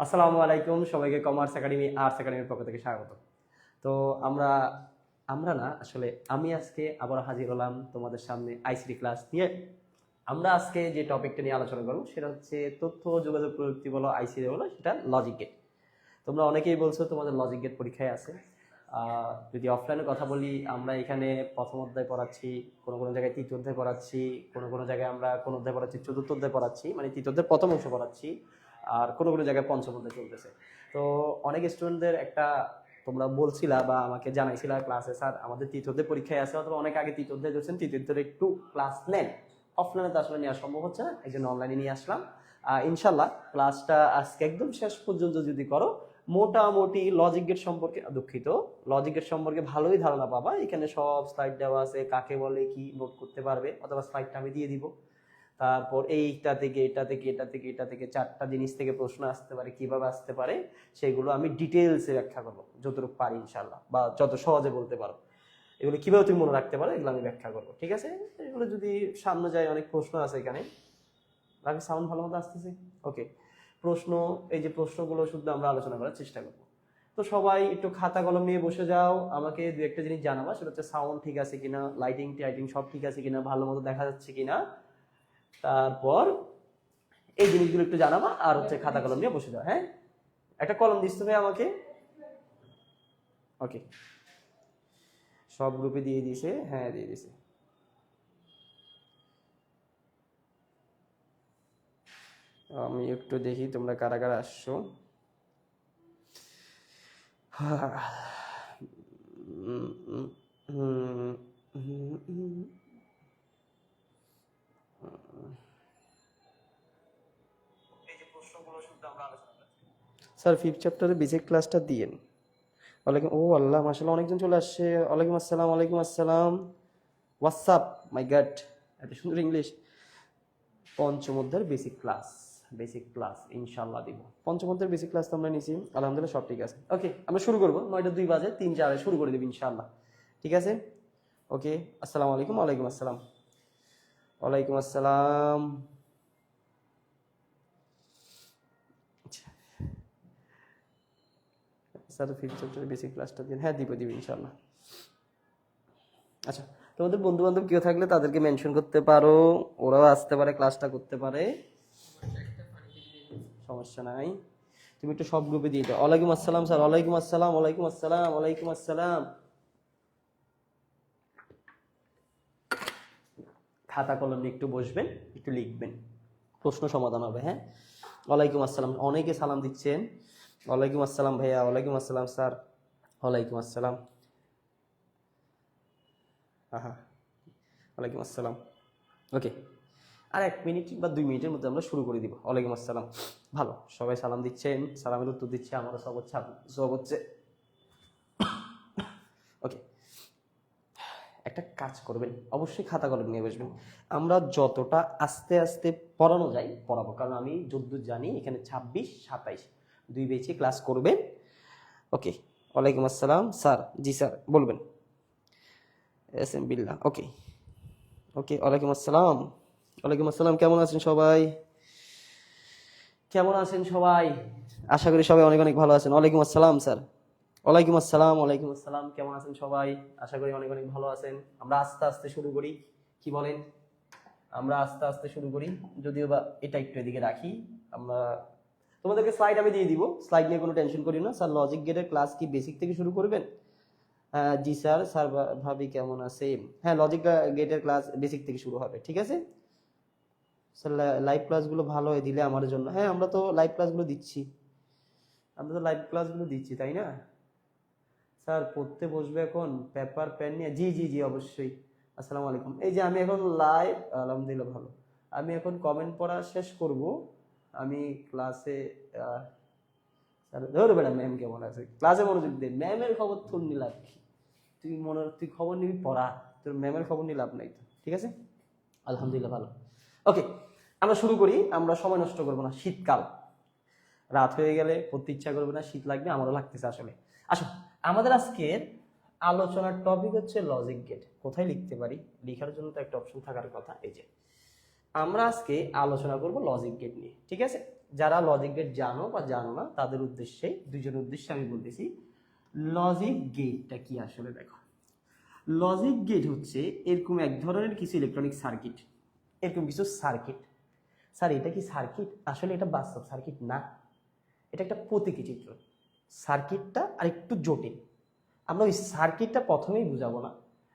আসসালামু আলাইকুম সবাইকে কমার্স একাডেমি আর্টস একাডেমির পক্ষ থেকে স্বাগত। তো আমরা আমরা না আসলে আমি আজকে আবার হাজির হলাম তোমাদের সামনে আইসিটি ক্লাস নিয়ে। আমরা আজকে যে টপিকটা নিয়ে আলোচনা করব সেটা হচ্ছে তথ্য যোগাযোগ প্রযুক্তি বলো আইসিটি বলো সেটা লজিক গেট। তোমরা অনেকেই বলছো তোমাদের লজিক গেট পরীক্ষায় আছে। যদি অফলাইনে কথা বলি, আমরা এখানে প্রথম অধ্যায় পড়াচ্ছি, কোনো কোনো জায়গায় তৃতীয় অধ্যায় পড়াচ্ছি, কোনো কোনো জায়গায় আমরা কোন অধ্যায় পড়াচ্ছি চতুর্থ অধ্যায় পড়াচ্ছি, মানে তৃতীয় অধ্যায়ের প্রথম অংশ পড়াচ্ছি, আর কোনো কোনো জায়গায় পঞ্চম অধ্যায় চলতেছে। তো অনেক স্টুডেন্টদের একটা তোমরা বলছিলা বা আমাকে জানাইছিলা ক্লাসে স্যার আমাদের তৃতীয় অধ্যায় পরীক্ষায় আছে, অথবা অনেক আগে তৃতীয় অধ্যায় দিচ্ছেন, তৃতীয় অধ্যায়ের একটু ক্লাস নেন। অফলাইনে তো আসলে নেওয়া সম্ভব হচ্ছে না, এই জন্য অনলাইনে নিয়ে আসলাম। ইনশাল্লাহ ক্লাসটা আজকে একদম শেষ পর্যন্ত যদি করো মোটামুটি লজিক গেট সম্পর্কে লজিক গেট সম্পর্কে ভালোই ধারণা পাবা। এখানে সব স্লাইড দেওয়া আছে, কাকে বলে কি নোট করতে পারবে, অথবা স্লাইডটা আমি দিয়ে দিব। তারপর এইটা থেকে এটা থেকে এটা থেকে এটা থেকে চারটা জিনিস থেকে প্রশ্ন আসতে পারে, কিভাবে আসতে পারে সেগুলো আমি ডিটেলসে ব্যাখ্যা করবো যতটুকু পারি ইনশাল্লাহ, বা যত সহজে বলতে পারো। এগুলো কিভাবে তুমি মনে রাখতে পারো এগুলো আমি ব্যাখ্যা করবো, ঠিক আছে? এগুলো যদি সামনে যায়, অনেক প্রশ্ন আছে এখানে। বাকি সাউন্ড ভালো মতো আসতেছে? ওকে। প্রশ্ন, এই যে প্রশ্নগুলো শুধু আমরা আলোচনা করার চেষ্টা করবো। তো সবাই একটু খাতা কলম নিয়ে বসে যাও, আমাকে দু একটা জিনিস জানাবা, সেটা হচ্ছে সাউন্ড ঠিক আছে কিনা, লাইটিং টাইটিং সব ঠিক আছে কিনা, ভালো মতো দেখা যাচ্ছে কিনা। তারপর এই জিনিসগুলো একটু জানাবা, আর হচ্ছে খাতা কলম নিয়ে বসে যাও। হ্যাঁ, একটা কলম দিস তুমি আমাকে। ওকে, সব গ্রুপে দিয়ে দিয়েছে? হ্যাঁ দিয়ে দিয়েছে। আমি একটু দেখি তোমরা কারা কারা আসছো। স্যার ফিফথ চ্যাপ্টারে বেসিক ক্লাসটা দিয়েন। ওয়ালাইকুম, ও আল্লাহ মাশাআল্লাহ অনেকজন চলে আসছে। ওয়ালাইকুম আসসালাম, ওয়ালাইকুম আসসালাম, হোয়াটসঅ্যাপ, মাই গড, এত সুন্দর ইংলিশ। পঞ্চম অধ্যায়ের বেসিক ক্লাস ইনশাল্লাহ দিব। পঞ্চম অধ্যায়ের বেসিক ক্লাস তো আমরা নিয়েছি, আলহামদুলিল্লাহ সব ঠিক আছে। ওকে, আমরা শুরু করবো 9টা 2 বাজে, 3-4 শুরু করে দেবো ইনশাল্লাহ, ঠিক আছে? ওকে, আসসালামু আলাইকুম। ওয়ালাইকুম আসসালাম, ওয়ালাইকুম আসসালাম। স্যার ফিফথ চ্যাপ্টারের বেসিক ক্লাসটা দিন। হ্যাঁ দিব ইনশাল্লাহ। আচ্ছা, তোমাদের বন্ধু বান্ধব কেউ থাকলে তাদেরকে মেনশন করতে পারো, ওরাও আসতে পারে, ক্লাসটা করতে পারে, সমস্যা নাই। তুমি একটু সব গ্রুপে দিয়ে দাও। ওয়ালাইকুম আসসালাম স্যার, ওয়ালাইকুম আসসালাম, ওয়ালাইকুম আসসালাম, ওয়ালাইকুম আসসালাম। খাতা কলম নিয়ে একটু বসবেন, একটু লিখবেন, প্রশ্ন সমাধান হবে। হ্যাঁ, ওয়ালাইকুম আসসালাম, অনেকে সালাম দিচ্ছেন। ওয়ালাইকুম আসসালাম ভাইয়া, ওয়ালাইকুম আসসালাম স্যার, ওয়ালাইকুম আসসালাম। হ্যাঁ, ওয়ালাইকুম আসসালাম। ওকে, আর 1 মিনিট বা 2 মিনিটের মধ্যে আমরা শুরু করে দিব। ওয়ালাইকুম আসসালাম। ভালো, সবাই সালাম দিচ্ছেন, সালামের উত্তর দিচ্ছে, আমারও সব হচ্ছে। ওকে, একটা কাজ করবেন, অবশ্যই খাতা কলম নিয়ে বসবেন। আমরা যতটা আস্তে আস্তে পড়ানো যায় পড়াবো, কারণ আমি যতদূর জানি এখানে 26-27 2 বেচে ক্লাস করবেন। ওকে, ওয়ালাইকুম আসসালাম স্যার। জি স্যার বলবেন। এস এম বিল্লাহ। ওকে ওকে, ওয়ালাইকুম আসসালাম, ওয়ালাইকুম আসসালাম। কেমন আছেন সবাই? কেমন আছেন সবাই? আশা করি সবাই অনেক অনেক ভালো আছেন। ওয়ালাইকুম আসসালাম স্যার, ওয়ালাইকুম আসসালাম, ওয়ালাইকুম আসসালাম। কেমন আছেন সবাই? আশা করি অনেক অনেক ভালো আছেন। আমরা আস্তে আস্তে শুরু করি, কি বলেন? আমরা আস্তে আস্তে শুরু করি, যদিও বা এটা একটু এদিকে রাখি। আমরা তোমাদেরকে স্লাইড আমি দিয়ে দিব, স্লাইড নিয়ে কোনো টেনশন করি না। স্যার লজিক গেটের ক্লাস কি বেসিক থেকে শুরু করবেন? জি স্যার। স্যার ভাবি কেমন আছে? হ্যাঁ, লজিক গেটের ক্লাস বেসিক থেকে শুরু হবে, ঠিক আছে স্যার। লাইভ ক্লাসগুলো ভালো হয়ে দিলে আমার জন্য। হ্যাঁ, আমরা তো লাইভ ক্লাসগুলো দিচ্ছি, তাই না স্যার? পড়তে বসবে এখন, পেপার পেন নিয়ে? জি জি জি অবশ্যই। আসসালামু আলাইকুম। এই যে আমি এখন লাইভ, আলহামদুলিল্লাহ ভালো। আমি এখন কমেন্ট পড়া শেষ করব, আমি ক্লাসে স্যার ধরো বেটা ম্যাম কেমন আছে, ক্লাসে মনোযোগ দে। ম্যামের খবর তোর নিলাম কি? তুই খবর নিবি পড়া, তোর ম্যামের খবর নিয়ে লাভ নাই তো, ঠিক আছে? আলহামদুলিল্লাহ ভালো। ওকে, আমরা শুরু করি। আমরা সময় নষ্ট করবো না, শীতকাল, রাত হয়ে গেলে পড়তে ইচ্ছা করবে না, শীত লাগবে, আমারও লাগতেছে আসলে। আসো, আমাদের আজকের আলোচনার টপিক হচ্ছে লজিক গেট। কোথায় লিখতে পারি? লেখার জন্য তো একটা অপশন থাকার কথা। এই যে আমরা আজকে আলোচনা করব লজিক গেট নিয়ে, ঠিক আছে? যারা লজিক গেট জানো বা জানো না তাদের উদ্দেশ্যে, দুইজনের উদ্দেশ্যে আমি বলতেছি লজিক গেটটা কি। আসলে দেখো, লজিক গেট হচ্ছে এরকম এক ধরনের কিছু ইলেকট্রনিক সার্কিট, এরকম কিছু সার্কিট। স্যার এটা কি সার্কিট? আসলে এটা বাস্তব সার্কিট না, এটা একটা প্রতীকী চিত্র। সার্কিটটা আর একটু জটিল। আমরা ওই সার্কিটটা প্রথমেই বুঝাবো না,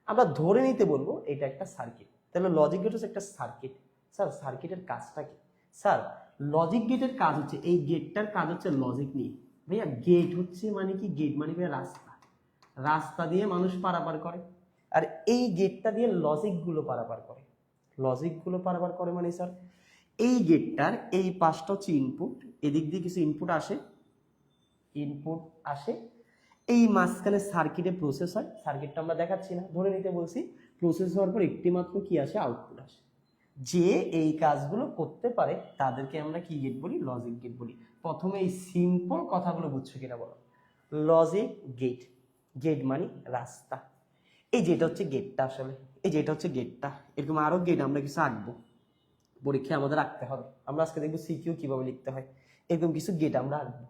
আমরা ধরে নিতে বলবো এটা একটা সার্কিট। তাহলে লজিক গেট হচ্ছে একটা সার্কিট। স্যার সার্কিটের কাজটা কি? স্যার লজিক গেটের কাজ হচ্ছে, এই গেটটার কাজ হচ্ছে লজিক নিয়ে। ভাইয়া গেট হচ্ছে মানে কি? গেট মানে ভাইয়া রাস্তা, রাস্তা দিয়ে মানুষ পারাপার করে, আর এই গেটটা দিয়ে লজিকগুলো পারাপার করে। লজিকগুলো পারাপার করে মানে স্যার এই গেটটার এই পাশটা হচ্ছে ইনপুট, এদিক দিয়ে কিছু ইনপুট আসে, ইনপুট আসে, এই মাঝখানে সার্কিটে প্রসেস হয়। সার্কিটটা আমরা দেখাচ্ছি না, ধরে নিতে বলছি। প্রসেস হওয়ার পর একটি মাত্র কি আসে? আউটপুট আসে। যে এই কাজগুলো করতে পারে তাদেরকে আমরা কি গেট বলি? লজিক গেট বলি। প্রথমে এই সিম্পল কথাগুলো বুঝছো কিনা বলো। লজিক গেট, গেট মানে রাস্তা। এই যেটা হচ্ছে গেটটা, আসলে এই যেটা হচ্ছে গেটটা। এরকম আরো গেট আমরা কিছু আঁকবো, পরীক্ষায় আমাদের আঁকতে হবে। আমরা আজকে দেখবো সিকিউ কিভাবে লিখতে হয়। এরকম কিছু গেট আমরা আঁকবো,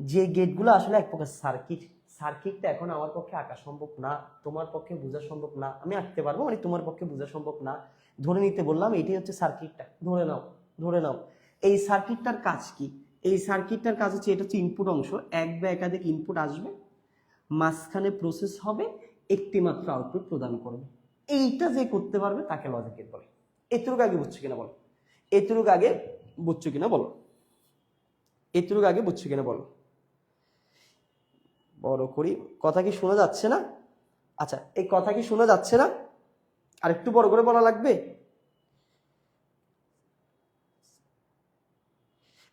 যে গেটগুলো আসলে এক প্রকার সার্কিট। সার্কিটটা এখন আমার পক্ষে আঁকা সম্ভব না, তোমার পক্ষে বোঝা সম্ভব না। আমি আঁকতে পারবো, মানে তোমার পক্ষে বোঝা সম্ভব না। ধরে নিতে বললাম এটাই হচ্ছে সার্কিটটা, ধরে নাও, ধরে নাও। এই সার্কিটটার কাজ কি? এই সার্কিটটার কাজ হচ্ছে, এটা হচ্ছে ইনপুট অংশ, এক বা একাধিক ইনপুট আসবে, মাঝখানে প্রসেস হবে, একটি মাত্র আউটপুট প্রদান করবে। এইটা যে করতে পারবে তাকে লজিক গেট বলে। এতটুকু আগে বুঝছো কিনা বলো, এতটুকু আগে বুঝছো কিনা বলো, এতটুকু আগে বুঝছো কিনা বলো। বড় করি, কথা কি শোনা যাচ্ছে না? আচ্ছা, এই কথা কি শোনা যাচ্ছে না? আর একটু বড় করে বলা লাগবে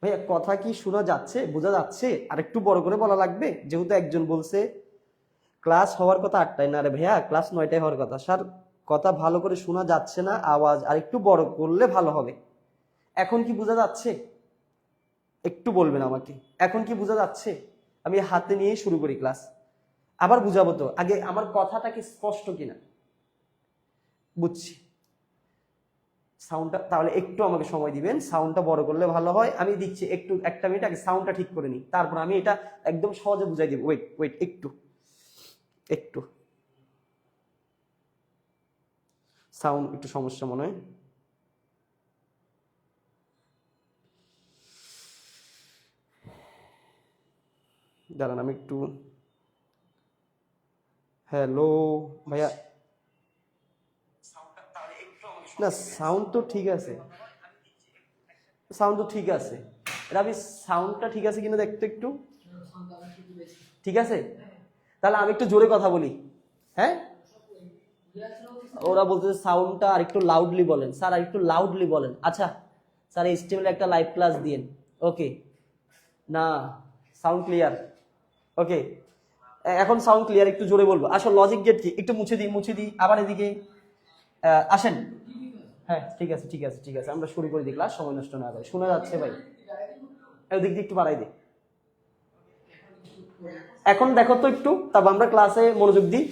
ভাইয়া? কথা কি শোনা যাচ্ছে, বোঝা যাচ্ছে? আর একটু বড় করে বলা লাগবে, যেহেতু একজন বলছে ক্লাস হওয়ার কথা 8টায়। না রে ভাইয়া, ক্লাস 9টায় হওয়ার কথা। স্যার কথা ভালো করে শোনা যাচ্ছে না, আওয়াজ আর একটু বড় করলে ভালো হবে। এখন কি বোঝা যাচ্ছে? একটু বলবেন আমাকে, এখন কি বোঝা যাচ্ছে? আমি হাতে নিয়ে শুরু করি ক্লাস, আবার বুঝাবো। তো আগে আমার কথাটা কি স্পষ্ট কিনা? বুঝছি। সাউন্ডটা তাহলে একটু আমাকে সময় দিবেন, সাউন্ডটা বড় করলে ভালো হয়। আমি দিচ্ছি একটু, 1 মিনিট আগে সাউন্ডটা ঠিক করে নিই, তারপর আমি এটা একদম সহজে বুঝাই দিব। ওয়েট ওয়েট, একটু একটু সাউন্ড একটু সমস্যা মনে হয়। দাঁড়ান আমি একটু, হ্যালো ভাইয়া। না সাউন্ড তো ঠিক আছে, সাউন্ড তো ঠিক আছে। এটা আমি সাউন্ডটা ঠিক আছে কিনা দেখতে একটু। ঠিক আছে, তাহলে আমি একটু জোরে কথা বলি। হ্যাঁ, ওরা বলতেছে সাউন্ডটা আর একটু লাউডলি বলেন। স্যার আর একটু লাউডলি বলেন। আচ্ছা স্যার এইচটিএমএল একটা লাইভ ক্লাস দিন। ওকে, না সাউন্ড ক্লিয়ার। ওকে, এখন সাউন্ড ক্লিয়ার, একটু জোরে বলবো। আসলে লজিক গেট কি একটু মুছে দিই, মুছে দিই, আবার এদিকে আসেন। হ্যাঁ ঠিক আছে ঠিক আছে ঠিক আছে, আমরা শুরু করে দিই ক্লাস, সময় নষ্ট না করে। শোনা যাচ্ছে ভাই? ওদিক দিয়ে একটু বাড়াই দিই। এখন দেখো তো একটু, তারপর আমরা ক্লাসে মনোযোগ দিই।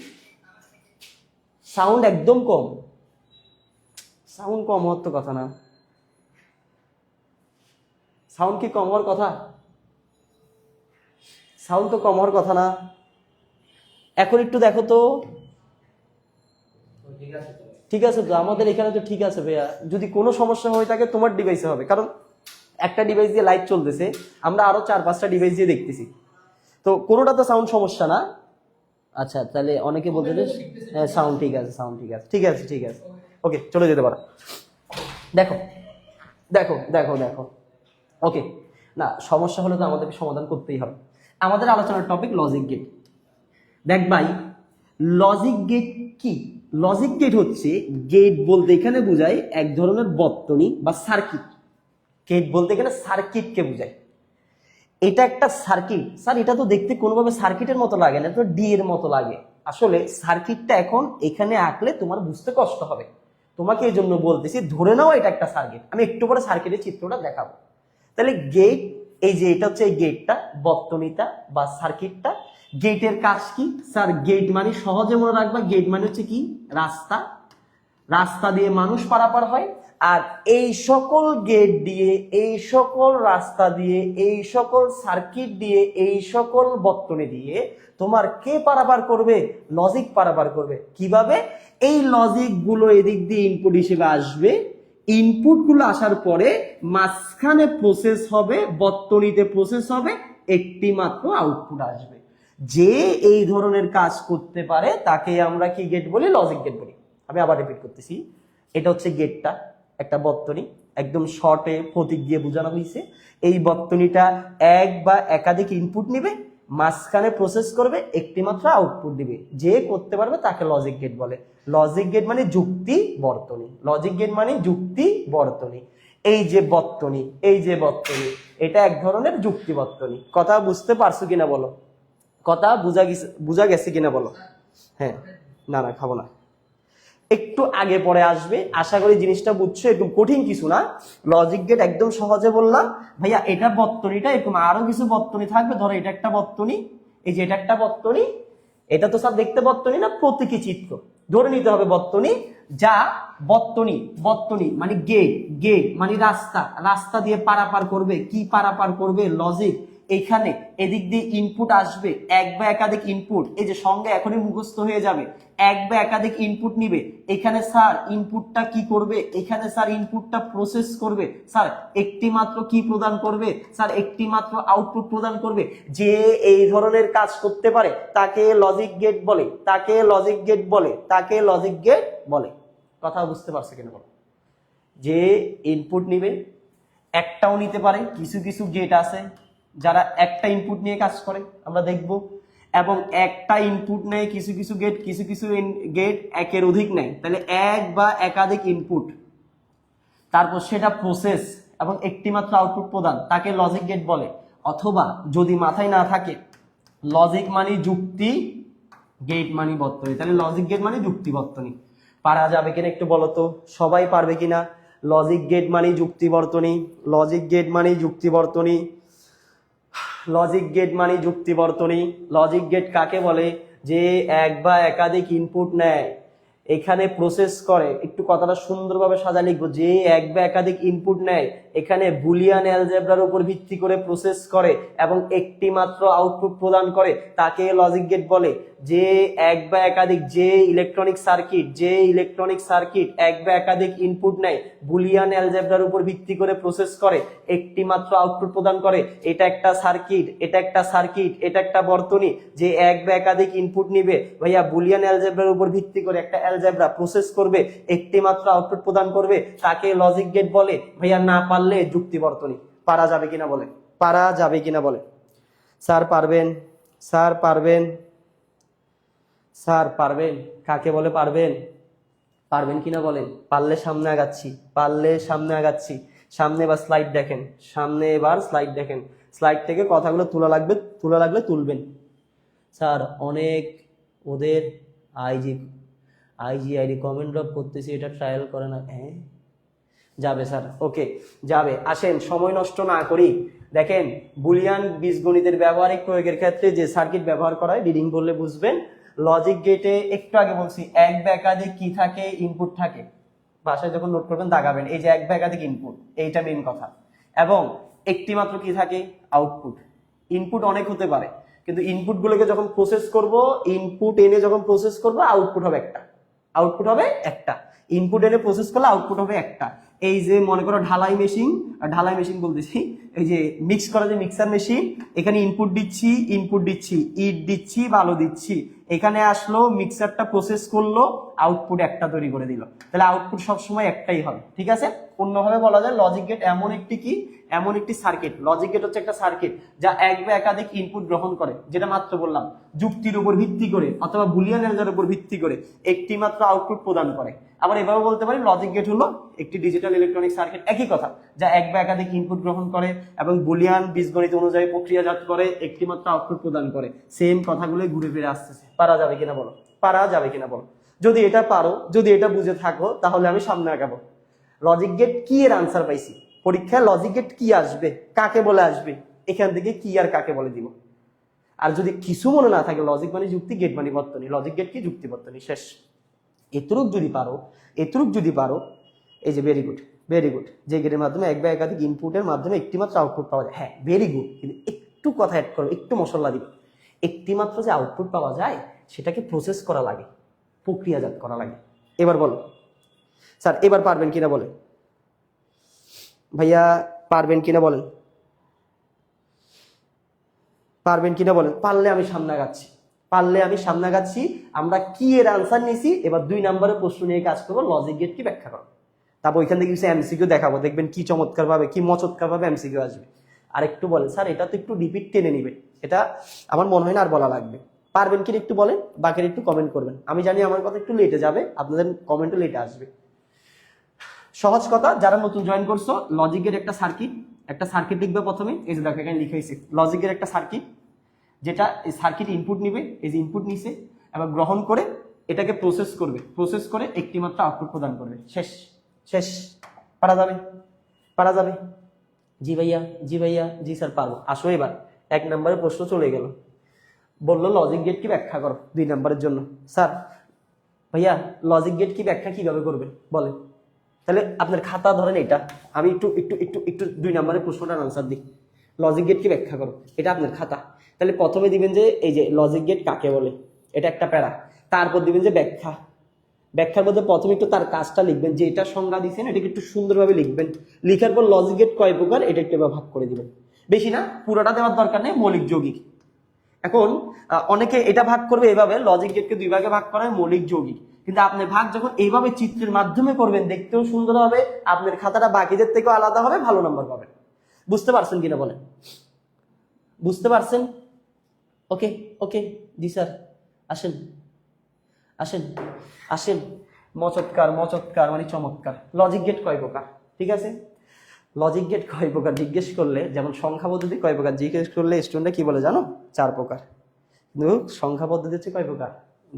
সাউন্ড একদম কম, সাউন্ড কম হওয়ার তো কথা না। সাউন্ড কি কম হওয়ার কথা? সাউন্ড তো কম হওয়ার কথা না। এখন একটু দেখো তো। ঠিক আছে তো, আমাদের এখানে তো ঠিক আছে ভাইয়া। যদি কোনো সমস্যা হয়ে থাকে তোমার ডিভাইসে হবে, কারণ একটা ডিভাইস দিয়ে লাইভ চলতেছে, আমরা আরো 4-5টা ডিভাইস দিয়ে দেখতেছি, তো কোনোটা তো সাউন্ড সমস্যা না। আচ্ছা তাহলে অনেকে বলতে যে সাউন্ড ঠিক আছে, সাউন্ড ঠিক আছে, ঠিক আছে ঠিক আছে, ওকে চলে যেতে পারো। দেখো দেখো দেখো দেখো, ওকে। না সমস্যা হলে তো আমাদেরকে সমাধান করতেই হবে। আমাদের আলোচনার টপিক লজিক গেট। দেখ ভাই, লজিক গেট কি? লজিক গেট হচ্ছে, গেট বলতে এখানে বোঝায় এক ধরনের বর্তনী বা সার্কিট। গেট বলতে এখানে সার্কিটকে বোঝায়। এটা একটা সার্কিট। স্যার এটা তো দেখতে কোনোভাবে সার্কিটের মতো লাগে না, তো ডি এর মতো লাগে। আসলে সার্কিটটা এখন এখানে আঁকলে তোমার বুঝতে কষ্ট হবে, তোমাকে এই জন্য বলতেছি ধরে নাও এটা একটা সার্কিট। আমি একটু পরে সার্কিটের চিত্রটা দেখাবো। তাহলে গেট, এই যে এটা হচ্ছে এই গেটটা, বর্তনীটা বা সার্কিটটা। গেটের কাজ কি? স্যার গেট মানে সহজে মনে রাখবা, গেট মানে হচ্ছে কি? রাস্তা। রাস্তা দিয়ে মানুষ পারাপার হয়, আর এই সকল গেট দিয়ে, এই সকল রাস্তা দিয়ে, এই সকল সার্কিট দিয়ে, এই সকল বর্তনী দিয়ে তোমার কে পারাপার করবে? লজিক পারাপার করবে। কিভাবে? এই লজিক গুলো এদিক দিয়ে ইনপুট হিসেবে আসবে, ইনপুট গুলো আসার পরে মাঝখানে প্রসেস হবে, বর্তনীতে প্রসেস হবে, একটি মাত্র আউটপুট আসবে। যে এই ধরনের কাজ করতে পারে তাকে আমরা কি গেট বলি? লজিক গেট বলি। আমি আবার রিপিট করতেছি, এটা হচ্ছে গেটটা, একটা বর্তনী, একদম শর্টে প্রতীক দিয়ে বোঝানো হয়েছে। এই বর্তনীটা এক বা একাধিক ইনপুট নিবে, মাঝখানে প্রসেস করবে, একটি মাত্র আউটপুট দিবে। যে করতে পারবে তাকে লজিক গেট বলে। লজিক গেট মানে যুক্তি বর্তনী, লজিক গেট মানে যুক্তি বর্তনী। এই যে বর্তনী, এই যে বর্তনী, এটা এক ধরনের যুক্তি বর্তনী। কথা বুঝতে পারছো কিনা বলো? কথা বুঝা গেছে কিনা বলো? হ্যাঁ, না না খাবো না, একটু আগে পরে আসবে। আশা করি জিনিসটা বুঝছো, একটু কঠিন কিছু না। লজিক গেট একদম সহজে বললাম ভাইয়া। এটা বর্তনীটা, এরকম আরো কিছু বর্তনী থাকবে। ধরো এটা একটা বর্তনী, এই যে এটা একটা বর্তনী, এটা তো সব দেখতে বর্তনী না, প্রতীকী চিত্র ধরে নিতে হবে বর্তনী। যা বর্তনী, বর্তনী মানে গেট, গেট মানে রাস্তা, রাস্তা দিয়ে পারাপার করবে। কি পারাপার করবে? লজিক। এখানে এদিক দিয়ে ইনপুট আসবে, এক বা একাধিক ইনপুট। এই যে সঙ্গে এখনই মুখস্থ হয়ে যাবে, এক বা একাধিক ইনপুট নিবে। এখানে স্যার ইনপুটটা কি করবে? এখানে স্যার ইনপুটটা প্রসেস করবে। স্যার একটি মাত্র কি প্রদান করবে? স্যার একটি মাত্র আউটপুট প্রদান করবে। যে এই ধরনের কাজ করতে পারে তাকে লজিক গেট বলে, তাকে লজিক গেট বলে, তাকে লজিক গেট বলে। কথা বুঝতে পারছে কিনা বলো? যে ইনপুট নিবে, একটাও নিতে পারে। কিছু কিছু গেট আছে যারা একটা ইনপুট নিয়ে কাজ করে, আমরা দেখব। এবং একটা ইনপুট নেয় কিছু কিছু গেট, কিছু কিছু গেট একের অধিক নেয়। তাহলে এক বা একাধিক ইনপুট, তারপর সেটা প্রসেস এবং একটি মাত্র আউটপুট প্রদান, তাকে লজিক গেট বলে। অথবা যদি মাথায় না থাকে লজিক মানে যুক্তি, গেট মানে বর্তনী, তাহলে লজিক গেট মানে যুক্তি বর্তনী। পারা যাবে কিনা একটু বলো তো, সবাই পারবে কিনা? লজিক গেট মানে যুক্তি বর্তনী, লজিক গেট মানে যুক্তি বর্তনী, লজিক গেট মানে যুক্তি বর্তনী। লজিক গেট কাকে বলে? যে এক বা একাধিক ইনপুট নেয়, এখানে প্রসেস করে। একটু কথাটা সুন্দরভাবে সাজা লিখবো। যে এক বা একাধিক ইনপুট নেয়, এখানে বুলিয়ান অ্যালজেব্রার উপর ভিত্তি করে প্রসেস করে এবং একটি মাত্র আউটপুট প্রদান করে, তাকে লজিক গেট বলে। যে এক বা একাধিক, যে ইলেকট্রনিক সার্কিট, যে ইলেকট্রনিক সার্কিট এক বা একাধিক ইনপুট নেয়, বুলিয়ান অ্যালজেব্রার উপর ভিত্তি করে প্রসেস করে, একটি মাত্র আউটপুট প্রদান করে, এটা একটা সার্কিট, এটা একটা সার্কিট, এটা একটা বর্তনী। যে এক বা একাধিক ইনপুট নিবে ভাইয়া, বুলিয়ান অ্যালজেব্রার উপর ভিত্তি করে একটা অ্যালজেব্রা প্রসেস করবে, একটি মাত্র আউটপুট প্রদান করবে, তাকে লজিক গেট বলে। ভাইয়া না পারলে যুক্তি বর্তনী। পারা যাবে কিনা বলে? পারা যাবে কিনা বলে? স্যার পারবেন, স্যার পারবেন, স্যার পারবেন। কাকে বলে পারবেন? পারবেন কিনা বলেন? পারলে সামনে আগাচ্ছি, পারলে সামনে আগাচ্ছি। সামনে এবার স্লাইড দেখেন, সামনে এবার স্লাইড দেখেন। স্লাইড থেকে কথাগুলো তোলা লাগলে তুলবেন। স্যার অনেক ওদের আইজি কমেন্ট ড্রপ করতেছি, এটা ট্রায়াল করে না। হ্যাঁ যাবে স্যার, ওকে যাবে। আসেন সময় নষ্ট না করি। দেখেন বুলিয়ান বীজগণিতের ব্যবহারিক প্রয়োগের ক্ষেত্রে যে সার্কিট ব্যবহার করা হয়, রিডিং বললে বুঝবেন। লজিক গেটে একটু আগে বলছি এক বা একাধিক কি থাকে? ইনপুট থাকে। বাসায় যখন নোট করবেন দাগাবেন, এই যে এক বা একাধিক ইনপুট, এইটা মেইন কথা। এবং একটি মাত্র কি থাকে? আউটপুট। ইনপুট অনেক হতে পারে, কিন্তু ইনপুট গুলোকে যখন প্রসেস করব, ইনপুট এনে যখন প্রসেস করব, আউটপুট হবে একটা, আউটপুট হবে একটা। ইনপুট এনে প্রসেস করলে আউটপুট হবে একটা। এই যে মনে করো ঢালাই মেশিন বলতেছি, এই যে মিক্স করা যে মিক্সার মেশিন, এখানে ইনপুট দিচ্ছি, ইট দিচ্ছি, বালু দিচ্ছি, এখানে আসলো, মিক্সারটা প্রসেস করলো, আউটপুট একটা তৈরি করে দিল। তাহলে আউটপুট সবসময় একটাই হবে, ঠিক আছে? অন্যভাবে বলা যায় লজিক গেট এমন একটি কি? এমন একটি সার্কিট। লজিক গেট হচ্ছে একটা সার্কিট যা এক বা একাধিক ইনপুট গ্রহণ করে, যেটা মাত্র বললাম, যুক্তির উপর ভিত্তি করে অথবা বুলিয়ান অ্যালজেব্রার উপর ভিত্তি করে একটি মাত্র আউটপুট প্রদান করে। আবার এভাবে বলতে পারি লজিক গেট হলো একটি ডিজিটাল ইলেকট্রনিক সার্কিট, একই কথা, যা এক বা একাধিক ইনপুট গ্রহণ করে এবং বুলিয়ান বীজগণিত অনুযায়ী প্রক্রিয়াজাত করে, একটি মাত্র আউটপুট প্রদান করে। সেম কথাগুলোই ঘুরে ফিরে আসতেছে। পারা যাবে কিনা বলো? পারা যাবে কিনা বলো? যদি এটা পারো, যদি এটা বুঝে থাকো, তাহলে আমি সামনে আগাবো। লজিক গেট কি এর আনসার পাইছি পরীক্ষায়। লজিক গেট কি আসবে, কাকে বলে আসবে, এখান থেকে কি আর কাকে বলে দিব। আর যদি কিছু মনে না থাকে, লজিক মানে যুক্তি, গেট মানে বর্তনী। লজিক গেট কি? যুক্তি বর্তনী। শেষ। এতটুক যদি পারো, এই যে ভেরি গুড, যে গেটের মাধ্যমে এক বা একাধিক ইনপুটের মাধ্যমে একটি মাত্র আউটপুট পাওয়া যায়। হ্যাঁ, ভেরি গুড, কিন্তু একটু কথা অ্যাড করো, একটু মশলা দিবে। একটি মাত্র যে আউটপুট পাওয়া যায় সেটাকে প্রসেস করা লাগে, প্রক্রিয়াজাত করা লাগে। এবার বলো স্যার, এবার পারবেন কিনা বলেন ভাইয়া, পারবেন কিনা বলেন, পারলে আমি সামনে আগাচ্ছি। আমরা কি এর আনসার নিছি, এবার 2 নম্বরের প্রশ্ন নিয়ে কাজ করবো, লজিক গেট কি ব্যাখ্যা করো। তারপর ওইখান থেকে কিছু এমসিকিউ দেখাবো, দেখবেন কি চমৎকার ভাবে, কি মচৎকার ভাবে এমসিকিউ আসবে। আর একটু বলেন স্যার, এটা তো একটু রিপিট টেনে নিবে, এটা আমার মনে হয় না আর বলা লাগবে। পারবেন কিনা একটু বলেন, বাকির একটু কমেন্ট করবেন। আমি জানি আমার কথা একটু লেটে যাবে, আপনাদের কমেন্টও লেটে আসবে। সহজ কথা, যারা নতুন জয়েন করছো, লজিকের একটা সার্কিট লিখবে প্রথমে। এই যে দেখো এখানে লিখে হয়েছে লজিকের একটা সার্কিট, যেটা এই সার্কিট ইনপুট নিবে, এই যে ইনপুট নিছে, এবার গ্রহণ করে এটাকে প্রসেস করে একটি মাত্র আউটপুট প্রদান করবে। শেষ। পারা যাবে। জি ভাইয়া, জি স্যার পারবো। আসো এবার 1 নম্বরের প্রশ্ন চলে গেল, বললো লজিক গেট কি ব্যাখ্যা করো 2 নম্বরের জন্য। স্যার ভাইয়া, লজিক গেট কি ব্যাখ্যা কিভাবে করবেন বলেন। তাহলে আপনার খাতা ধরেন এটা, আমি একটু 2 নম্বরের প্রশ্নটার আনসার দিই। লজিক গেট কি ব্যাখ্যা করো, এটা আপনার খাতা। তাহলে প্রথমে দিবেন যে এই যে লজিক গেট কাকে বলে, এটা একটা প্যারা। তারপর দিবেন যে ব্যাখ্যার মধ্যে প্রথমে একটু তার কাজটা লিখবেন, যে এটা সংজ্ঞা দিচ্ছেন এটাকে একটু সুন্দরভাবে লিখবেন। লিখার পর লজিক গেট কয় প্রকার এটা একটু ভাগ করে দিবেন, বেশি না, পুরোটা দেওয়ার দরকার নেই, মৌলিক যৌগিক। এখন অনেকে এটা ভাগ করবে এভাবে, লজিক গেটকে 2 ভাগে ভাগ করা হয়, মৌলিক যৌগিক। কিন্তু আপনি ভাগ যখন এইভাবে চিত্রের মাধ্যমে করবেন, দেখতেও সুন্দর হবে, আপনার খাতাটা বাকিদের থেকেও আলাদা হবে, ভালো নাম্বার পাবেন। বুঝতে পারছেন কিনা বলেন, বুঝতে পারছেন? ওকে জি স্যার, আসেন। মচৎকার মানে চমৎকার। লজিক গেট কয় প্রকার, ঠিক আছে? লজিক গেট কয় প্রকার জিজ্ঞেস করলে, যেমন সংখ্যা পদ্ধতি কয় প্রকার জিজ্ঞেস করলে স্টুডেন্টরা কি বলে জানো? 4 প্রকার। কিন্তু সংখ্যা পদ্ধতি হচ্ছে কয় প্রকার?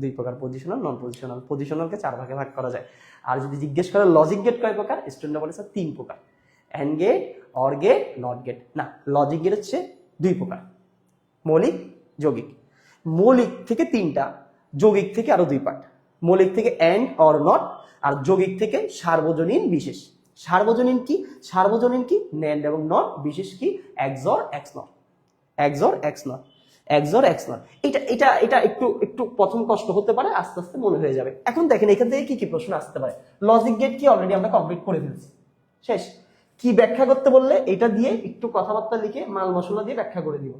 2 প্রকার, পজিশনাল, নন পজিশনাল। পজিশনালকে 4 ভাগে ভাগ করা যায়। আর যদি জিজ্ঞেস করে লজিক গেট কয় প্রকার, স্টুডেন্টরা বলে স্যার 3 প্রকার, and gate, or gate, not gate. না, লজিক গেট হচ্ছে 2 প্রকার, মৌলিক, যৌগিক। মৌলিক থেকে 3টা, যৌগিক থেকে আরো 2 পার্ট। মৌলিক থেকে এন্ড, অর, নট, আর যৌগিক থেকে সার্বজনীন, বিশেষ। সার্বজনীন কি নেন্ড এবং নট, বিশেষ কি এক্সর, এক্স নট। এটা একটু প্রথম কষ্ট হতে পারে, আস্তে আস্তে মনে হয়ে যাবে। এখন দেখেন এখান থেকে কি প্রশ্ন আসতে পারে। লজিক গেট কি অলরেডি আমরা কমপ্লিট করে ফেলছি, শেষ। কি ব্যাখ্যা করতে বললে এটা দিয়ে একটু কথাবার্তা লিখে মাল মশলা দিয়ে ব্যাখ্যা করে দিব।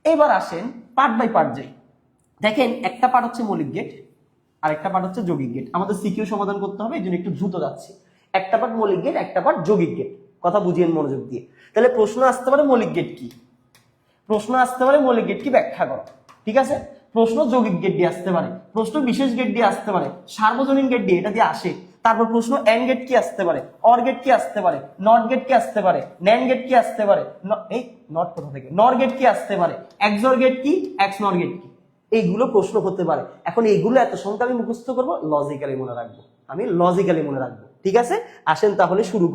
এবার আসেন পার্ট বাই পার্ট যাই। দেখেন একটা পার্ট হচ্ছে মৌলিক গেট, আর একটা পার্ট হচ্ছে যৌগিক গেট। আমাদের সিকিউ সমাধান করতে হবে, এই জন্য একটু দ্রুত যাচ্ছি। একটা পার্ট মৌলিক গেট, একটা পার্ট যৌগিক গেট। কথা বুঝিয়েন মনোযোগ দিয়ে। তাহলে প্রশ্ন আসতে পারে মৌলিক গেট কি, মৌলিক গেট কি ব্যাখ্যা করো, ঠিক আছে? প্রশ্ন যৌগিক গেট দিয়ে আসতে পারে, প্রশ্ন বিশেষ গেট দিয়ে আসতে পারে, সার্বজনীন গেট দিয়ে এটা দিয়ে আসে। তারপর প্রশ্ন এন্ড গেট কি আসতে পারে, অর গেট কি আসতে পারে, নট গেট কি আসতে পারে, ন্যান্ড গেট কি আসতে পারে, এই নট কোথা থেকে, নর গেট কি আসতে পারে, এক্সর গেট কি, এক্স নর গেট কি, এইগুলো প্রশ্ন হতে পারে। এখন এইগুলো এত সংখ্যা আমি মুখস্থ করবো, লজিক্যালি মনে রাখবো, ঠিক আছে? আসেন তাহলে শুরু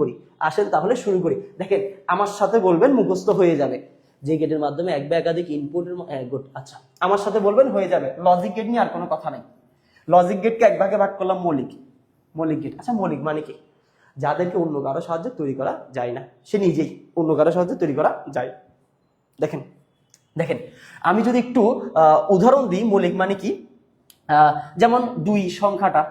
করি। দেখেন আমার সাথে বলবেন, মুখস্থ হয়ে যাবে। যে গেটের মাধ্যমে এক বা একাধিক ইনপুটের, আচ্ছা আমার সাথে বলবেন, হয়ে যাবে। লজিক গেট নিয়ে আর কোনো কথা নাই। লজিক গেটকে 1 ভাগে ভাগ করলাম, মৌলিক গেট। আচ্ছা মৌলিক মানে কি? যাদেরকে অন্য কারো সাহায্যে তৈরি করা যায় না, সে নিজেই অন্য কারো সাহায্যে তৈরি করা যায়। দেখেন আমি যদি একটু উদাহরণ দিই, মৌলিক মানে কি, যেমন 2 সংখ্যাটা,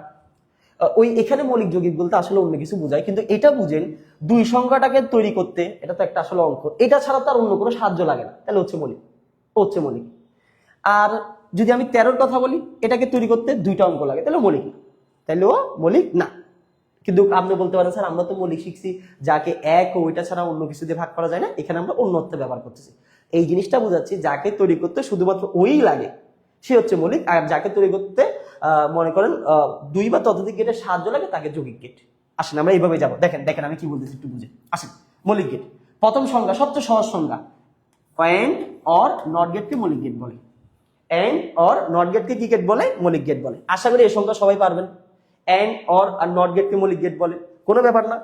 ওই এখানে মৌলিক যৌগিক বলতে আসলে অন্য কিছু বোঝায়, কিন্তু এটা বুঝেন 2 সংখ্যাটাকে তৈরি করতে, এটা তো একটা আসলে অঙ্ক, এটা ছাড়া তার অন্য কোনো সাহায্য লাগে না, তাহলে হচ্ছে মৌলিক। আর যদি আমি 13-র কথা বলি, এটাকে তৈরি করতে 2টা অঙ্ক লাগে, তাহলে মৌলিক না। কিন্তু আপনি বলতে পারেন স্যার আমরা তো মৌলিক শিখছি, যাকে এক ও ওইটা ছাড়া অন্য কিছু দিয়ে ভাগ করা যায় না, এখানে আমরা অন্য অর্থে ব্যবহার করতেছি। এই জিনিসটা বোঝাচ্ছি, যাকে তৈরি করতে শুধুমাত্র ওই লাগে সে হচ্ছে মৌলিক, আর যাকে তৈরি করতে মনে করেন 2 বা ততোধিক গেটের সাহায্য লাগে তাকে যৌগিক গেট। আসেন আমরা এইভাবে যাবো। দেখেন আমি কি বলতেছি একটু বুঝে আসেন। মৌলিক গেট প্রথম সংজ্ঞা, সবচেয়ে সহজ সংজ্ঞা, এন্ড অর নট গেটকে মৌলিক গেট বলে। এন্ড অর নট গেটকে কি গেট বলে? মৌলিক গেট বলে। আশা করি এই সংখ্যা সবাই পারবেন। এন্ড অর আর নট গেটকে মৌলিক গেট বলে, কোনো ব্যাপার না।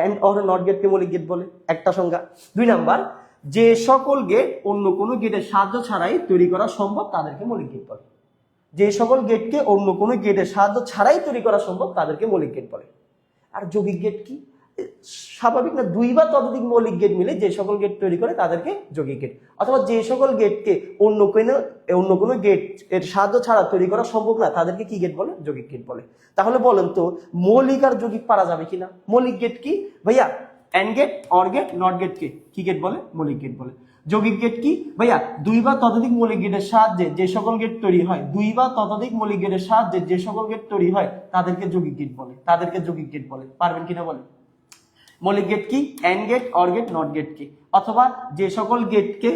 এন্ড অর নট গেটকে মৌলিক গেট বলে, একটা সংজ্ঞা। 2 নাম্বার, যে সকল গেট অন্য কোনো গেটের সাহায্য ছাড়াই তৈরি করা সম্ভব তাদেরকে মৌলিক গেট বলে। যে সকল গেটকে অন্য কোনো গেটের সাহায্য ছাড়াই তৈরি করা সম্ভব তাদেরকে মৌলিক গেট বলে। আর যৌগিক গেট কি? স্বাভাবিক না, দুই বা ততোধিক মৌলিক গেট মিলে যে সকল গেট তৈরি করে তাদেরকে যৌগিক গেট। অথবা যে সকল গেটকে অন্য কোনো গেট এর সাহায্য ছাড়া তৈরি করা সম্ভব না তাদেরকে কি গেট বলে? যৌগিক গেট বলে। তাহলে বলেন তো মৌলিক আর যৌগিক পারা যাবে কিনা? মৌলিক গেট কি ভাইয়া? And gate, or gate, not গেটকে কি গেট বলে? মৌলিক গেট বলে। যৌগিক গেট কি ভাইয়া? দুই বা ততোধিক মৌলিক গেটের সাহায্যে যে সকল গেট তৈরি হয়, দুই বা ততোধিক মৌলিক গেটের সাহায্যে যে সকল গেট তৈরি হয় তাদেরকে যৌগিক গেট বলে, তাদেরকে যৌগিক গেট বলে। পারবেন কিনা বলেন? মৌলিক গেট কি? And gate, or gate, not gate কি? অথবা যে সকল গেটকে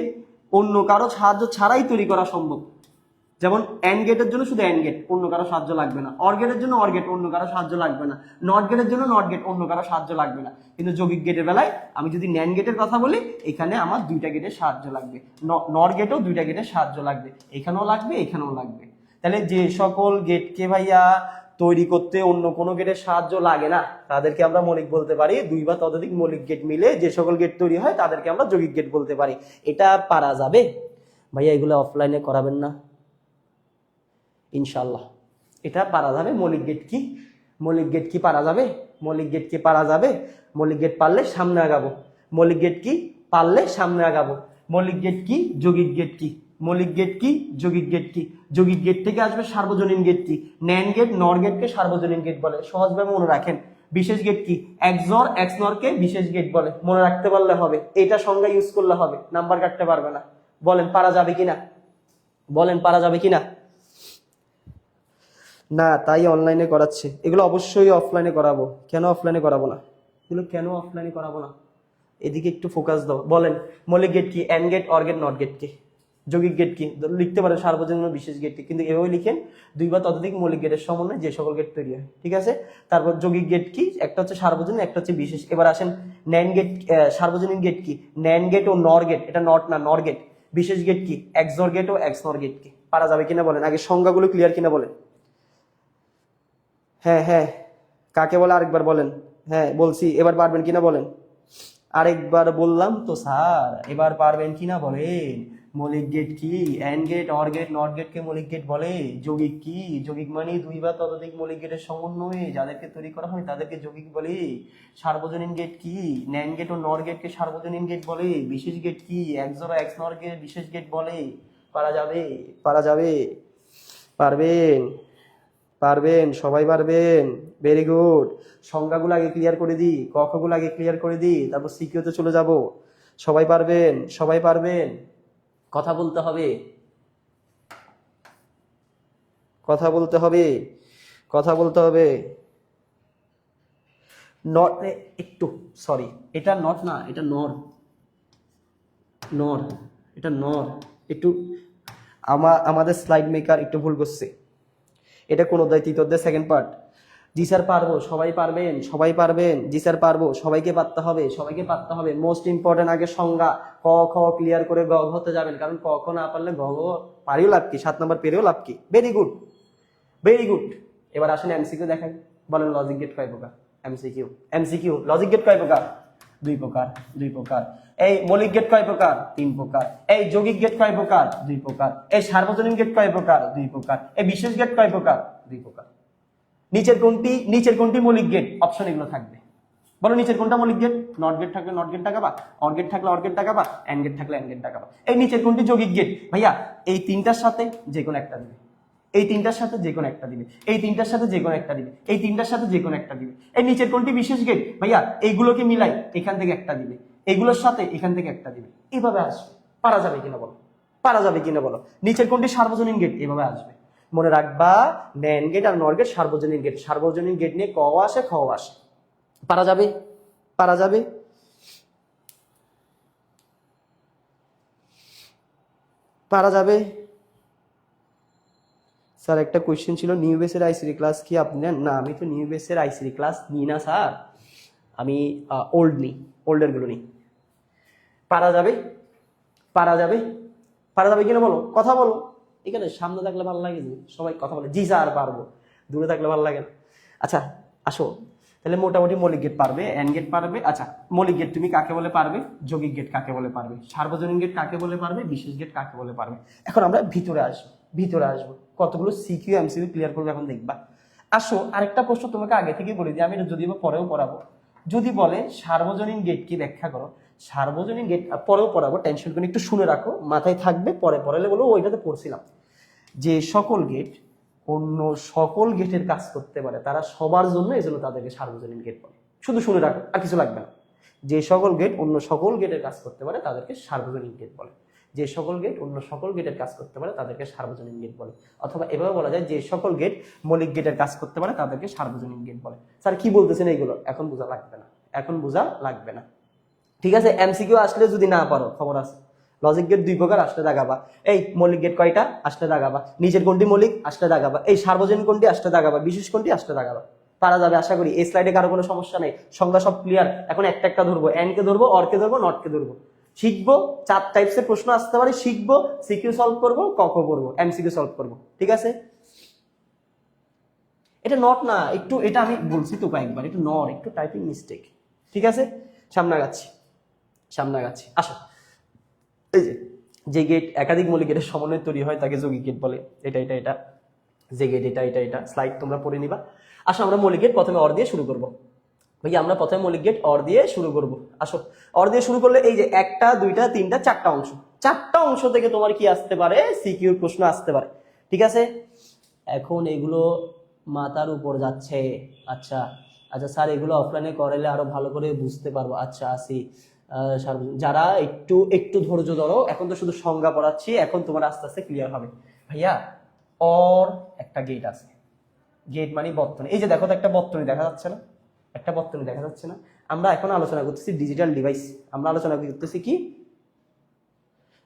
অন্য কারো সাহায্য ছাড়াই তৈরি করা সম্ভব। যেমন এন্ড গেটের জন্য শুধু এন্ড গেট, অন্য কারো সাহায্য লাগবে না। অর গেটের জন্য অর গেট, অন্য কারো সাহায্য লাগবে না। নট গেটের জন্য নট গেট, অন্য কারো সাহায্য লাগবে না। কিন্তু যৌগিক গেটের বেলায় আমি যদি ন্যান্ড গেটের কথা বলি, এখানে আমার দুইটা গেটের সাহায্য লাগবে। নট গেটেও দুইটা গেটের সাহায্য লাগবে, এখানেও লাগবে, এখানেও লাগবে। তাহলে যে সকল গেটকে ভাইয়া তৈরি করতে অন্য কোনো গেটের সাহায্য লাগে না তাদেরকে আমরা মৌলিক বলতে পারি। দুই বা ততোধিক মৌলিক গেট মিলে যে সকল গেট তৈরি হয় তাদেরকে আমরা যৌগিক গেট বলতে পারি। এটা পারা যাবে ভাইয়া? এগুলো অফলাইনে করাবেন না ইনশাল্লাহ? এটা পারা যাবে। মৌলিক গেট কি? মৌলিক গেট কি পারা যাবে? মৌলিক গেট কি পারা যাবে? মৌলিক গেট পারলে সামনে আগাবো। মৌলিক গেট কি? পারলে সামনে আগাবো। মৌলিক গেট কি? যৌগিক গেট কি? মৌলিক গেট কি? যৌগিক গেট কি? যৌগিক গেট থেকে আসবে সার্বজনীন গেট কি? ন্যান্ড গেট, নর গেটকে সার্বজনীন গেট বলে। সহজভাবে মনে রাখেন। বিশেষ গেট কি? এক্সর, এক্সনরকে বিশেষ গেট বলে। মনে রাখতে পারলে হবে, এটা সংজ্ঞা ইউজ করলে হবে, নাম্বার কাটতে পারবে না। বলেন পারা যাবে কিনা? বলেন পারা যাবে কিনা? না, তাই অনলাইনে করাচ্ছে। এগুলো অবশ্যই অফলাইনে করাবো। কেন অফলাইনে করাবো না? এগুলো কেন অফলাইনে করাবো না? এদিকে একটু ফোকাস দাও। বলেন মৌলিক গেট কি? And gate, or gate, not gate কি? যৌগিক গেট কি? লিখতে পারেন সার্বজনীন বিশেষ গেট কি, কিন্তু এভাবে লিখেন দুই বা ততোধিক মৌলিক গেটের সমন্বয়ে যে সকল গেট তৈরি হয়। ঠিক আছে? তারপর যৌগিক গেট কি? একটা হচ্ছে সার্বজনীন, একটা হচ্ছে বিশেষ। এবার আসেন ন্যান্ড গেট। সার্বজনীন গেট কি? ন্যান্ড গেট ও নর গেট, এটা নট না, নর গেট। বিশেষ গেট কি? এক্সর গেট ও এক্সনর গেট কি? পারা যাবে কিনা বলেন? আগে সংজ্ঞাগুলো ক্লিয়ার কিনা বলেন। হ্যাঁ হ্যাঁ, কাকে বলে আরেকবার বলেন। হ্যাঁ বলছি, এবার পারবেন কিনা বলেন। আরেকবার বললাম তো স্যার, এবার পারবেন কিনা বলেন। মৌলিক গেট কি? And gate, or gate, not গেটকে মৌলিক গেট বলে। যৌগিক কি? যৌগিক মানে দুই বা ততোধিক মৌলিক গেটের সমন্বয়ে যাদেরকে তৈরি করা হয় তাদেরকে যৌগিক বলে। সার্বজনীন গেট কি? ন্যান্ড গেট ও নর গেটকে সার্বজনীন গেট বলে। বিশেষ গেট কি? এক্সর ও এক্সনর কে বিশেষ গেট বলে। পারা যাবে? পারা যাবে? পারবেন? পারবেন, সবাই পারবেন। Very good. সংজ্ঞাগুলো আগে ক্লিয়ার করে দিই, ক খ গুলো আগে ক্লিয়ার করে দিই, তারপর সিকিউতে চলে যাব। সবাই পারবেন? সবাই পারবেন? কথা বলতে হবে, কথা বলতে হবে, কথা বলতে হবে। নট, একটু সরি, এটা নট না, এটা নর, নর, এটা নর। একটু আমাদের স্লাইড মেকার একটু ভুল করছে। এটা কোন অধ্যায়? তৃতীয় অধ্যায় সেকেন্ড পার্ট। জি স্যার পারবো। সবাই পারবেন? সবাই পারবেন? জি স্যার পারবো। সবাইকে পারতে হবে, সবাইকে পারতে হবে। মোস্ট ইম্পর্টেন্ট আগে সংজ্ঞা ক খ ক্লিয়ার করে গ ঘতে যাবেন, কারণ ক খ না পারলে গ ঘ পারিও লাভ কি, 7 নম্বর পেরেও লাভ কি। Very good, very good. এবার আসেন এমসিকিউ দেখাই। বলেন লজিক গেট কয় প্রকার? MCQ, MCQ. লজিক গেট কয় প্রকার? 2 প্রকার, 2 প্রকার। এই মৌলিক গেট কয় প্রকার? 3 প্রকার। এই যৌগিক গেট কয় প্রকার? 2 প্রকার। এই সার্বজনীন গেট কয় প্রকার? 2 প্রকার। এই বিশেষ গেট কয় প্রকার? 2 প্রকার। নিচের কোনটি মৌলিক গেট? অপশন এগুলো থাকবে। বলো নিচের কোনটা মৌলিক গেট? নট গেট থাকলে নট গেট টাকাবা, অর গেট থাকলে অর গেট টাকাবা, এন্ড গেট থাকলে এন্ড গেট টাকাবা। এই নিচের কোনটি যৌগিক গেট? ভাইয়া এই তিনটার সাথে যে কোনো একটা দিবে, এই তিনটার সাথে যে কোনো একটা দিবে, এই তিনটার সাথে যে কোনো একটা দিবে, এই তিনটার সাথে যে কোনো একটা দিবে। এই নিচের কোনটি বিশেষ গেট? ভাইয়া এইগুলোকে মিলাই এখান থেকে একটা দিবে, এইগুলোর সাথে এখান থেকে একটা দিবে। এইভাবে আসবে। পারা যাবে কিনা বলো? পারা যাবে কিনা বলো? নিচের কোনটি সার্বজনীন গেট? এভাবে আসবে। মনে রাখবা ন্যান্ড গেট আর নর গেট সার্বজনীন গেট। সার্বজনীন গেট নিয়ে ক আসে, খ আসে। পারা যাবে? পারা যাবে? পারা যাবে? স্যার একটা কোয়েশ্চেন ছিল, নিউ বেসের আইসিডি ক্লাস কি আপনি নেন? না, আমি তো নিউ বেসের আইসিডি ক্লাস নিই না স্যার, আমি ওল্ড নিই, ওল্ডের গুলো নিই। পারা যাবে? পারা যাবে? পারা যাবে কিনা বলো, কথা বলো। এখানে সামনে থাকলে ভালো লাগে, সবাই কথা বলে জি স্যার পারবো, দূরে থাকলে ভালো লাগে না। আচ্ছা আসো, তাহলে মোটামুটি মৌলিক গেট পারবে, এন্ড গেট পারবে। আচ্ছা মৌলিক গেট তুমি কাকে বলে পারবে? যৌগিক গেট কাকে বলে পারবে? সার্বজনীন গেট কাকে বলে পারবে? বিশেষ গেট কাকে বলে পারবে? এখন আমরা ভিতরে আসবো, ভিতরে আসবো। কতগুলো সিকিউ এমসিকিউ ক্লিয়ার করবে এখন দেখবা। আসো আরেকটা প্রশ্ন তোমাকে আগে থেকে বলে দিই, আমি এটা যদিও পরেও পড়াবো। যদি বলে সার্বজনীন গেট কি ব্যাখ্যা করো, সার্বজনীন গেট পরেও পড়াবো, টেনশন করে একটু শুনে রাখো, মাথায় থাকবে, পরে পড়ালে বলো ওইটাতে পড়ছিলাম। যে সকল গেট অন্য সকল গেটের কাজ করতে পারে তারা সবার জন্য, এই জন্য তাদেরকে সার্বজনীন গেট বলে। শুধু শুনে রাখো, আর কিছু লাগবে না। যে সকল গেট অন্য সকল গেটের কাজ করতে পারে তাদেরকে সার্বজনীন গেট বলে। যে সকল গেট অন্য সকল গেটের কাজ করতে পারে তাদেরকে সার্বজনীন গেট বলে। অথবা এভাবে বলা যায় যে সকল গেট মৌলিক গেটের কাজ করতে পারে তাদেরকে সার্বজনীন গেট বলে। স্যার কি বলতেছেন এইগুলো? এখন বোঝা লাগবে না, এখন বোঝা লাগবে না। ঠিক আছে, এমসিকিউ আসলে যদি না পারো খবর আছে, লজিক গেট দুই প্রকার, আসলে দাগাবা। এই মৌলিক গেট কয়টা? আসলে দাগাবা। নিচের কোনটি মৌলিক? আসলে দাগাবা। এই সার্বজনীন কোনটি? আসলে দাগাবা। বিশেষ কোনটি? আসলে দাগাবা। পারা যাবে আশা করি। এই স্লাইডে কারো কোনো সমস্যা নেই, সংজ্ঞা সব ক্লিয়ার। এখন একটা একটা ধরবো, এন্ড কে ধরবো, অর কে ধরবো, নট কে ধরবো। শিখবো 4 টাইপসের প্রশ্ন আসতে পারে, শিখবো, সিকিউ সলভ করবো, ক পড়বো, এমসিকিউ সলভ করবো। ঠিক আছে, এটা নট না, একটু এটা আমি বলছি তো কয়েকবার, একটু নট, একটু টাইপিং মিস্টেক। ঠিক আছে, সামনে আগাচ্ছি, সামনে আগাচ্ছি। আসো, এই যে গেট একাধিক মৌলিক গেটের সমন্বয়ে তৈরি হয় তাকে যৌগিক গেট বলে। এটা এটা এটা যে গেট, এটা এটা এটা স্লাইড তোমরা পড়ে নিবা। আসো আমরা মৌলিক গেট প্রথমে অর দিয়ে শুরু করবো। ভাইয়া আমরা প্রথমে মৌলিক গেট অর দিয়ে শুরু করবো। আসো, অর দিয়ে শুরু করলে এই যে একটা, দুইটা, তিনটা, 4টা অংশ, 4টা অংশ থেকে তোমার কি আসতে পারে? সিকিউর প্রশ্ন আসতে পারে। ঠিক আছে, এখন এগুলো মাথার উপর যাচ্ছে। আচ্ছা আচ্ছা স্যার, এগুলো অফলাইনে করালে আরো ভালো করে বুঝতে পারবো। আচ্ছা আসি। যারা একটু একটু ধৈর্য ধরো, এখন তো শুধু সংজ্ঞা পড়াচ্ছি, এখন তোমার আস্তে আস্তে ক্লিয়ার হবে। ভাইয়া অর একটা গেট আছে, গেট মানে বর্তনী। এই যে দেখো তো একটা বর্তনী দেখা যাচ্ছে না? একটা বর্তনী দেখা যাচ্ছে না? আমরা এখন আলোচনা করতেছি ডিজিটাল ডিভাইস। আমরা আলোচনা করতেছি কি?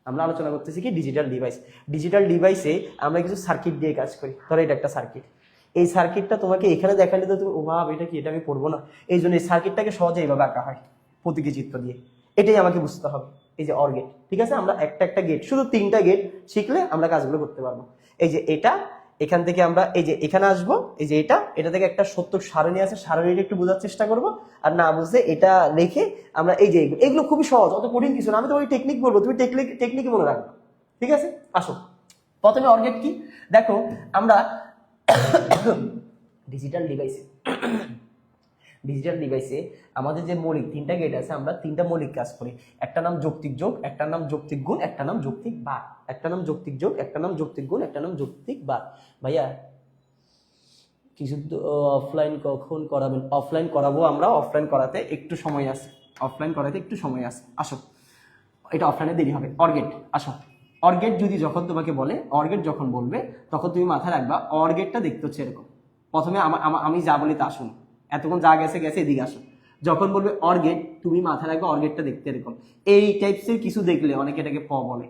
আমরা আলোচনা করতেছি কি? Digital device. ডিজিটাল ডিভাইসে আমরা কিছু সার্কিট দিয়ে কাজ করি। ধরো এটা একটা সার্কিট, এই সার্কিটটা তোমাকে এখানে দেখালে তো তুমি ও ভাব এটা কি, এটা আমি পড়বো না। এই জন্য এই সার্কিটটাকে সহজে এইভাবে আঁকা হয় প্রতীকী চিত্র দিয়ে। এটাই আমাকে বুঝতে হবে। এই যে অর গেট, ঠিক আছে, আমরা একটা একটা গেট, শুধু 3টা গেট শিখলে আমরা কাজগুলো করতে পারবো। এই যে এটা, এখান থেকে আমরা এই যে এখানে আসবো, এই যে এটা থেকে একটা সত্য সারণী আছে, সারণীটা একটু বোঝার চেষ্টা করব। আর না বুঝলে এটা রেখে আমরা এই যে এগুলো খুবই সহজ, অত কঠিন কিছু না। আমি তোমাকে টেকনিক বলবো, তুমি টেকনিকই মনে রাখবে। ঠিক আছে, আসো প্রথমে অর গেট কি দেখো। আমরা ডিজিটাল ডিভাইসে আমাদের যে মৌলিক 3টা গেট আছে, আমরা 3টা মৌলিক কাজ করি। একটা নাম যৌক্তিক যোগ, একটা নাম যৌক্তিক গুণ, একটা নাম যৌক্তিক বাদ। একটা নাম যৌক্তিক যোগ, একটা নাম যৌক্তিক গুণ, একটা নাম যৌক্তিক বাদ। ভাইয়া কিছু অফলাইন কখন করাবেন? অফলাইন করাবো আমরা, অফলাইন করাতে একটু সময় আছে, অফলাইন করাতে একটু সময় আছে। আসো, এটা অফলাইনে দেরি হবে। অর্গেট, আসো অর্গেট যদি যখন তোমাকে বলে, অর্গেট যখন বলবে তখন তুমি মাথায় রাখবা অর্গেটটা দেখতে হচ্ছে এরকম। প্রথমে আমি যা বলি তা শুনো, এতক্ষণ যা গেছে গেছে, এদিকে আসো। যখন বলবে অর্গেট, তুমি মাথায় রাখবে অর্গেটটা দেখতে এরকম। এই টাইপসের কিছু দেখলে অনেকে এটাকে প বলে,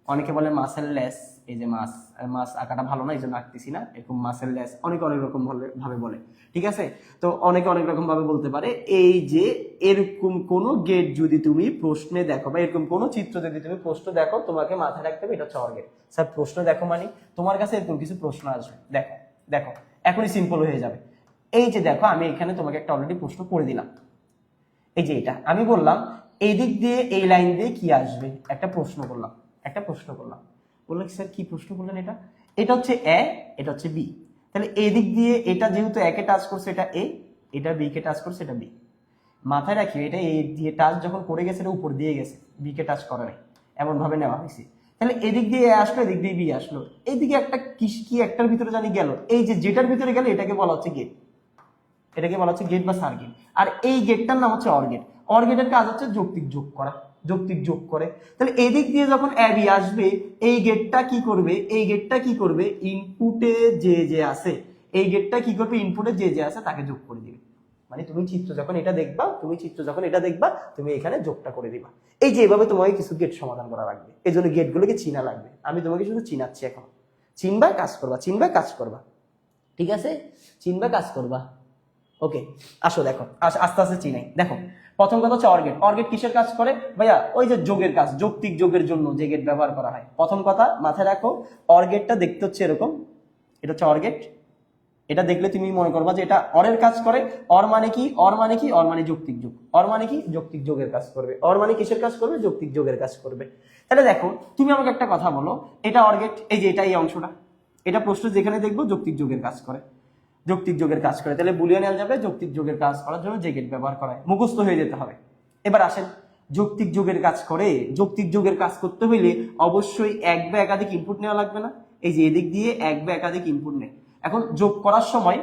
অনেকে বলে মাসেল লেস। এই যে মাছ আঁকাটা ভালো না, এই জন্য আঁকতেছি না, এরকম মাসেল লেস অনেকে অনেক রকম ভাবে বলে। ঠিক আছে, তো অনেকে অনেক রকম ভাবে বলতে পারে। এই যে এরকম কোন গেট যদি তুমি প্রশ্নে দেখো, বা এরকম কোন চিত্র যদি তুমি প্রশ্ন দেখো, তোমাকে মাথায় রাখতে হবে এটা হচ্ছে অর্গেট। স্যার প্রশ্ন দেখো মানে তোমার কাছে এরকম কিছু প্রশ্ন আসবে, দেখো দেখো এখনই সিম্পল হয়ে যাবে। এই যে দেখো, আমি এখানে তোমাকে একটা অলরেডি প্রশ্ন করে দিলাম। এই যে এটা আমি বললাম এই দিক দিয়ে এই লাইন দিয়ে কি আসবে, একটা প্রশ্ন করলাম, বললো স্যার কি প্রশ্ন করলেন? এটা হচ্ছে এ, এটা হচ্ছে বি। তাহলে এই দিক দিয়ে এটা যেহেতু এ কে টাচ করছে, এটা এ, এটা বি কে টাচ করছে, এটা বি। মাথায় রাখি এটা এ দিয়ে টাচ যখন করে গেছে, এটা উপর দিয়ে গেছে, বি কে টাচ করে নাই, এমন ভাবে নেওয়া হয়েছে। তাহলে এদিক দিয়ে এ আসলো, এদিক দিয়ে বি আসলো, এইদিকে একটা কি একটার ভিতরে জানি গেল, এই যে যেটার ভিতরে গেল এটাকে বলা হচ্ছে গেট, এটাকে বলা হচ্ছে গেট বা সার্কিট। আর এই গেটটার নাম হচ্ছে অর গেট। অর গেটের কাজ হচ্ছে যৌক্তিক যোগ করা, যৌক্তিক যোগ করে। তাহলে এদিক দিয়ে যখন এবি আসবে, এই গেটটা কি করবে, এই গেটটা কি করবে, ইনপুটে যে আছে, এই গেটটা কি করবে, ইনপুটে যে আছে তাকে যোগ করে দিবে। মানে তুমি চিত্র যখন এটা দেখবা, তুমি এখানে যোগটা করে দিবা। এই যে এভাবে তোমাকে কিছু গেট সমাধান করা লাগবে, এই জন্য গেটগুলোকে চিনা লাগবে। আমি তোমাকে শুধু চিনাচ্ছি এখন, চিনবা কাজ করবা। ঠিক আছে, চিনবা কাজ করবা। ওকে, আসো দেখো, আস্তে আস্তে চিনাই। দেখো প্রথম কথা হচ্ছে অর্গেট। অর্গেট কিসের কাজ করে ভাইয়া? ওই যে যোগের কাজ, যৌক্তিক যোগের জন্য যে গেট ব্যবহার করা হয়। প্রথম কথা মাথায় রাখো, অর্গেটটা দেখতে হচ্ছে এরকম, এটা হচ্ছে অর্গেট। এটা দেখলে তুমি মনে করবা যে এটা অরের কাজ করে। অর মানে কি? অর মানে যৌক্তিক যোগ। অর মানে কি? যৌক্তিক যোগের কাজ করবে। অর মানে কিসের কাজ করবে? যৌক্তিক যোগের কাজ করবে। তাহলে দেখো, তুমি আমাকে একটা কথা বলো, এটা অর্গেট, এই যে এটা এই অংশটা, এটা প্রশ্ন যেখানে দেখবো যৌক্তিক যোগের কাজ করে, যৌক্তিক যোগের কাজ করে, তাহলে বুলিয়ান অ্যালজেব্রায় যৌক্তিক যোগের কাজ করার জন্য যে গেট ব্যবহার করা হয়, মুখস্থ হয়ে যেতে হবে। এবার আসেন, যৌক্তিক যোগের কাজ করে, যৌক্তিক যোগের কাজ করতে হইলে অবশ্যই এক বা একাধিক ইনপুট নেওয়া লাগবে না? এই যে এদিক দিয়ে এক বা একাধিক ইনপুট নেই। এখন যোগ করার সময়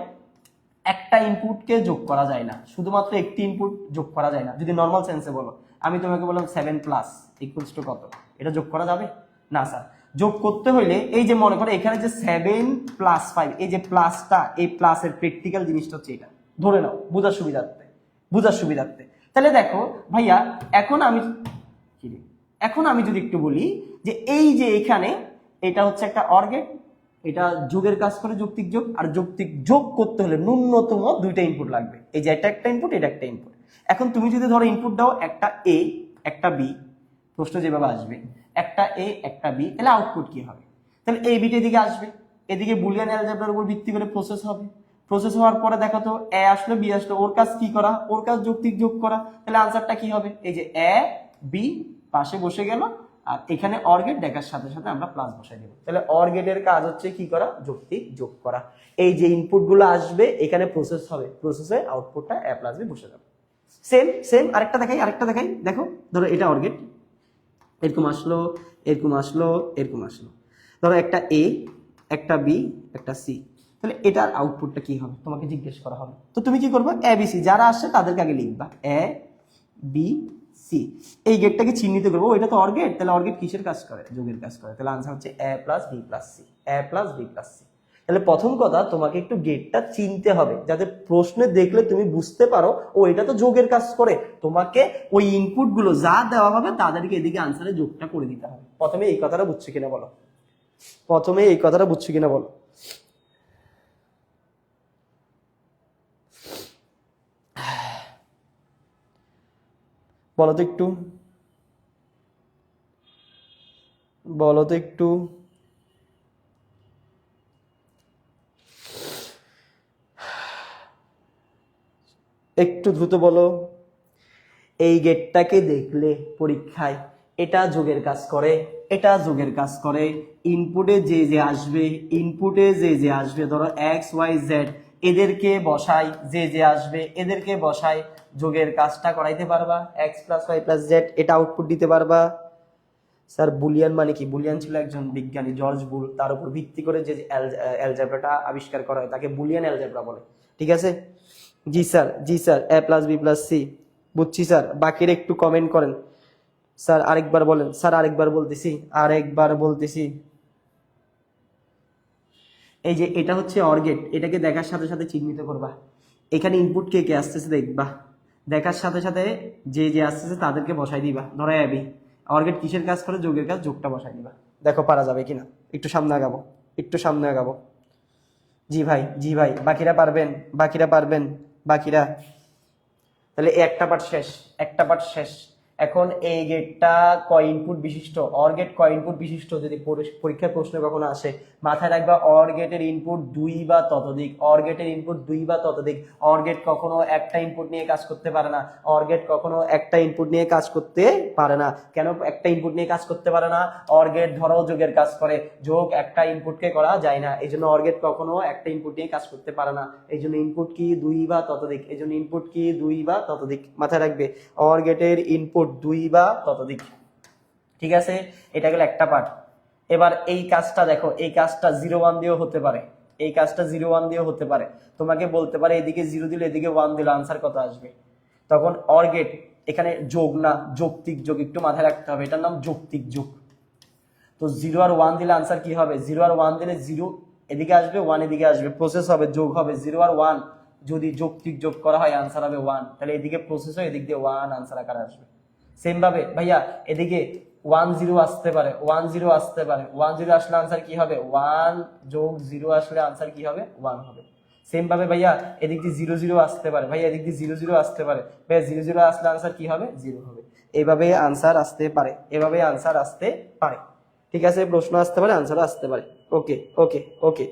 একটা ইনপুটকে যোগ করা যায় না, শুধুমাত্র একটি ইনপুট যোগ করা যায় না। যদি নর্মাল সেন্সে বলো, আমি তোমাকে বললাম 7 প্লাস ইকুয়ালস টু কত, এটা যোগ করা যাবে না স্যার। যোগ করতে হইলে এই যে মনে করো এখানে যে 7 প্লাস 5, এই যে প্লাসটা, এই প্লাসের প্র্যাকটিক্যাল জিনিসটা হচ্ছে এটা, ধরে নাও বোঝার সুবিধার্থে, বোঝার সুবিধার্থে। তাহলে দেখো ভাইয়া, এখন আমি যদি একটু বলি যে এই যে এখানে এটা হচ্ছে একটা অর গেট, এটা যোগের কাজ করে, যৌক্তিক যোগ। আর যৌক্তিক যোগ করতে হলে ন্যূনতম দুইটা ইনপুট লাগবে, এই যে এটা একটা ইনপুট, এটা একটা ইনপুট। এখন তুমি যদি ধরো ইনপুট দাও একটা এ একটা বি, প্রশ্ন যেভাবে আসবে একটা এ একটা বি, তাহলে আউটপুট কি হবে? তাহলে এই বিটা এদিকে আসবে, এদিকে বুলিয়ান অ্যালজেব্রার উপর ভিত্তি করে প্রসেস হবে। প্রসেস হওয়ার পরে দেখো তো এ আসলো বি আসলো, ওর কাজ কি করা? ওর কাজ যৌক্তিক যোগ করা। তাহলে আনসারটা কি হবে? এই যে এ বি পাশে বসে গেল, আর এখানে অর গেট দেখার সাথে সাথে আমরা প্লাস বসাই দেব। তাহলে অর গেটের কাজ হচ্ছে কি করা? যৌক্তিক যোগ করা। এই যে ইনপুট গুলো আসবে এখানে প্রসেস হবে, প্রসেসে আউটপুটটা এ প্লাস বি বসে যাবে। সেম সেম আরেকটা দেখাই, দেখো ধরো এটা অর গেট, এরকম আসলো এরকম আসলো এরকম আসলো, ধরো একটা এ একটা বি একটা সি, তাহলে এটার আউটপুটটা কি হবে তোমাকে জিজ্ঞেস করা হবে। তো তুমি কি করবে? এ বি সি যারা আসছে তাদেরকে আগে লিখবা, এ বি সি, এই গেটটাকে চিহ্নিত করবো। এটা তো অর গেট, তাহলে অর গেট কিসের কাজ করে? যোগের কাজ করে। তাহলে আনসার হচ্ছে এ প্লাস বি প্লাস সি, এ প্লাস বি প্লাস সি। তাহলে প্রথম কথা তোমাকে একটু গেটটা চিনতে হবে, যাতে প্রশ্নে দেখলে তুমি বুঝতে পারো ও এটা তো যোগের কাজ করে। তোমাকে ওই ইনপুট গুলো যা দেওয়া হবে তাদেরকে এদিকে আনসারে যোগটা করে দিতে হবে। প্রথমে এই কথাটা বুঝছো কিনা বলো, প্রথমে এই কথাটা বুঝছো কিনা বলো। বলো তো একটু, বলো তো একটু। একটু দ্রুত বলো। এই গেটটাকে দেখলে পরীক্ষায় এটা যোগের কাজ করে, এটা যোগের কাজ করে। ইনপুটে যে যে আসবে, ইনপুটে যে যে আসবে, ধরো এক্স ওয়াই জেড, এদেরকে বসাই, যে যে আসবে এদেরকে বসাই, যোগের কাজটা করাইতে পারবা। X plus y plus z, এটা আউটপুট দিতে পারবা। স্যার বুলিয়ান মানে কি? বুলিয়ান ছিল একজন বিজ্ঞানী জর্জ বুল, তার উপর ভিত্তি করে যে অ্যালজেব্রাটা আবিষ্কার করা হয় তাকে বুলিয়ান অ্যালজেব্রা বলে। ঠিক আছে? জি স্যার, জি স্যার, এ প্লাস বি প্লাস সি বুঝছি স্যার। বাকিরা একটু কমেন্ট করেন। স্যার আরেকবার বলেন। স্যার আরেকবার বলতেছি, আরেকবার বলতেছি। এই যে এটা হচ্ছে অর গেট, এটাকে দেখার সাথে সাথে চিহ্নিত করবা। এখানে ইনপুট কে কে আসতেছে দেখবা, দেখার সাথে সাথে যে যে আসতেছে তাদেরকে বসাই দিবা। ধরো এবি, অর গেট কিসের কাজ করে? যোগের কাজ, যোগটা বসাই দিবা। দেখো পারা যাবে কিনা। একটু সামনে আগাবো, একটু সামনে আগাবো। জি ভাই, জি ভাই, বাকিরা পারবেন, বাকিরা পারবেন, বাকিরা। তাহলে একটা পার্ট শেষ, একটা পার্ট শেষ। এখন এই গেটটা কয় ইনপুট বিশিষ্ট? অর গেট কয় ইনপুট বিশিষ্ট? যদি পরীক্ষার প্রশ্ন কখনো আসে মাথায় রাখবা, অর গেটের ইনপুট 2 বা ততোধিক। অর গেটের ইনপুট 2 বা ততোধিক। অর গেট কখনো একটা ইনপুট নিয়ে কাজ করতে পারে না। অর গেট কখনো একটা ইনপুট নিয়ে কাজ করতে পারে না। কেন একটা ইনপুট নিয়ে কাজ করতে পারে না? অর গেট ধরো যোগের কাজ করে, যোগ একটা ইনপুটকে করা যায় না, এই জন্য অর গেট কখনো একটা ইনপুট নিয়ে কাজ করতে পারে না। এই জন্য ইনপুট কি? 2 বা ততোধিক। এই জন্য ইনপুট কি? 2 বা ততোধিক। মাথায় রাখবে, অর গেটের ইনপুট 2 বা ততোধিক। ঠিক আছে? এটা গেল একটা পার্ট। এবার এই কাজটা দেখো, এই কাজটা 0 1 দিয়েও হতে পারে, এই কাজটা 0 1 দিয়েও হতে পারে। তোমাকে বলতে পারে এদিকে 0 দিলে এদিকে 1 দিলে আনসার কত আসবে? তখন অর গেট এখানে যোগ না, যৌক্তিক যোগ, একটু মাথায় রাখতে হবে, এটার নাম যৌক্তিক যোগ। তো 0 আর 1 দিলে আনসার কি হবে? 0 আর 1 দিলে 0 এদিকে আসবে, 1 এদিকে আসবে, প্রসেস হবে, যোগ হবে। 0 আর 1 যদি যৌক্তিক যোগ করা হয় আনসার হবে 1, তাহলে এদিকে প্রসেস হয়, এদিক দিয়ে 1 আনসার আকারে আসবে। সেম ভাবে ভাইয়া এদিকে 1 0 আসতে পারে, 1 0 আসতে পারে, 1 0 আসলে আনসার কি হবে? 1 যোগ 0 আসলে আনসার কি হবে? 1 হবে। সেম ভাবে ভাইয়া এদিক দিয়ে 0 0 আসতে পারে, ভাইয়া এদিক দিয়ে 0 0 আসতে পারে, ভাইয়া 0 0 আসলে আনসার কি হবে? 0 হবে। এইভাবে আনসার আসতে পারে, এভাবে আনসার আসতে পারে। ঠিক আছে? প্রশ্ন আসতে পারে, আনসারও আসতে পারে। ওকে ওকে ওকে,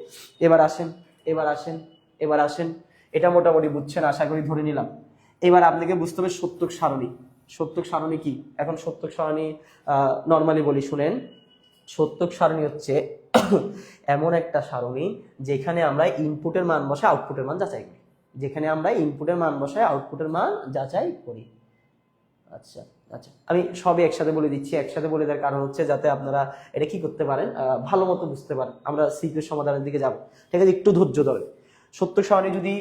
এবার আসেন, এবার আসেন, এবার আসেন। এটা মোটামুটি বুঝছেন আশা করি, ধরে নিলাম। এবার আপনাকে বুঝতে হবে সত্যক সারণী। সত্যক সারণী কি? এখন সত্যক সারণী নরমালি বলি, শুনেন। সত্যক সারণী হচ্ছে এমন একটা সারণী যেখানে আমরা ইনপুটের মান বসে আউটপুটের মান যাচাই করি, যেখানে আমরা ইনপুটের মান বসে আউটপুটের মান যাচাই করি। আচ্ছা আচ্ছা, আমি সবই একসাথে বলে দিচ্ছি। একসাথে বলে দেওয়ার কারণ হচ্ছে যাতে আপনারা এটা কি করতে পারেন, ভালো মতো বুঝতে পারেন। আমরা সিকিউ সমাধানের দিকে যাব, ঠিক আছে? একটু ধৈর্য ধরে। সত্যক সারণী যদি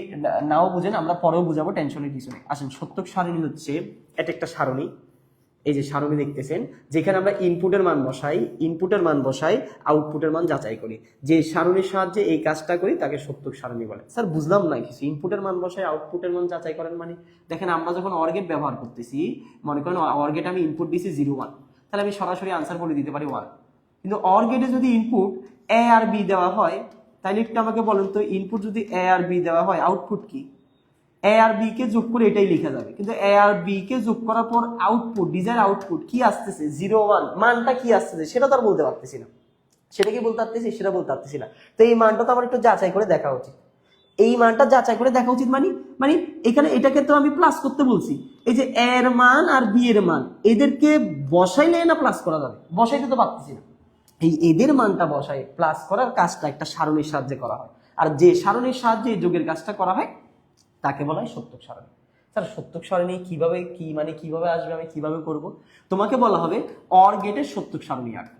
নাও বুঝেন আমরা পরেও বুঝাবো, টেনশনের কিছু নেই। আসেন, সত্যক সারণী হচ্ছে এটা একটা সারণী, এই যে সারণী দেখতেছেন, যেখানে আমরা ইনপুটের মান বসাই আউটপুটের মান যাচাই করি। যে সারণীর সাহায্যে এই কাজটা করি তাকে সত্যক সারণী বলে। স্যার বুঝলাম না কিছু, ইনপুটের মান বসাই আউটপুটের মান যাচাই করেন মানে? দেখেন, আমরা যখন অর গেট ব্যবহার করতেছি, মনে করেন অর গেট আমি ইনপুট দিছি 0 1, তাহলে আমি সরাসরি আনসার বলে দিতে পারি 1। কিন্তু অর গেটে যদি ইনপুট এ আর বি দেওয়া হয়, তাহলে একটু আমাকে বলেন তো, ইনপুট যদি এ আর বি দেওয়া হয়, আউটপুট কি? এ আর বি কে যোগ করে এটাই লেখা যাবে, কিন্তু এ আর বি কে যোগ করার পর আউটপুট, ডিজায়ার আউটপুট কি আসতেছে 0 1, মানটা কি আসতেছে সেটা তো আর বলতে পারতেছি না। সেটা কি বলতে পারতেছি? সেটা বলতে পারতেছি না। তো এই মানটা তো আমার একটু যাচাই করে দেখা উচিত। এই মানটা যাচাই করে দেখা উচিত মানে মানে এখানে এটাকে তো আমি প্লাস করতে বলছি। এই যে এ এর মান আর বি এর মান, এদেরকে বসাইলে না প্লাস করা যাবে? বসাইতে তো পারতেছি না। এই এদের মানটা বসাই প্লাস করার কাজটা একটা সারণীর সাহায্যে করা হয়, আর যে সারণীর সাহায্যে এই যোগের কাজটা করা হয় তাকে বলা হয় সত্যক সারণী। স্যার সত্যক সারণী কিভাবে কিভাবে আসবে, আমি কিভাবে করব? তোমাকে বলা হবে অর গেটের সত্যক সারণী আঁকতে,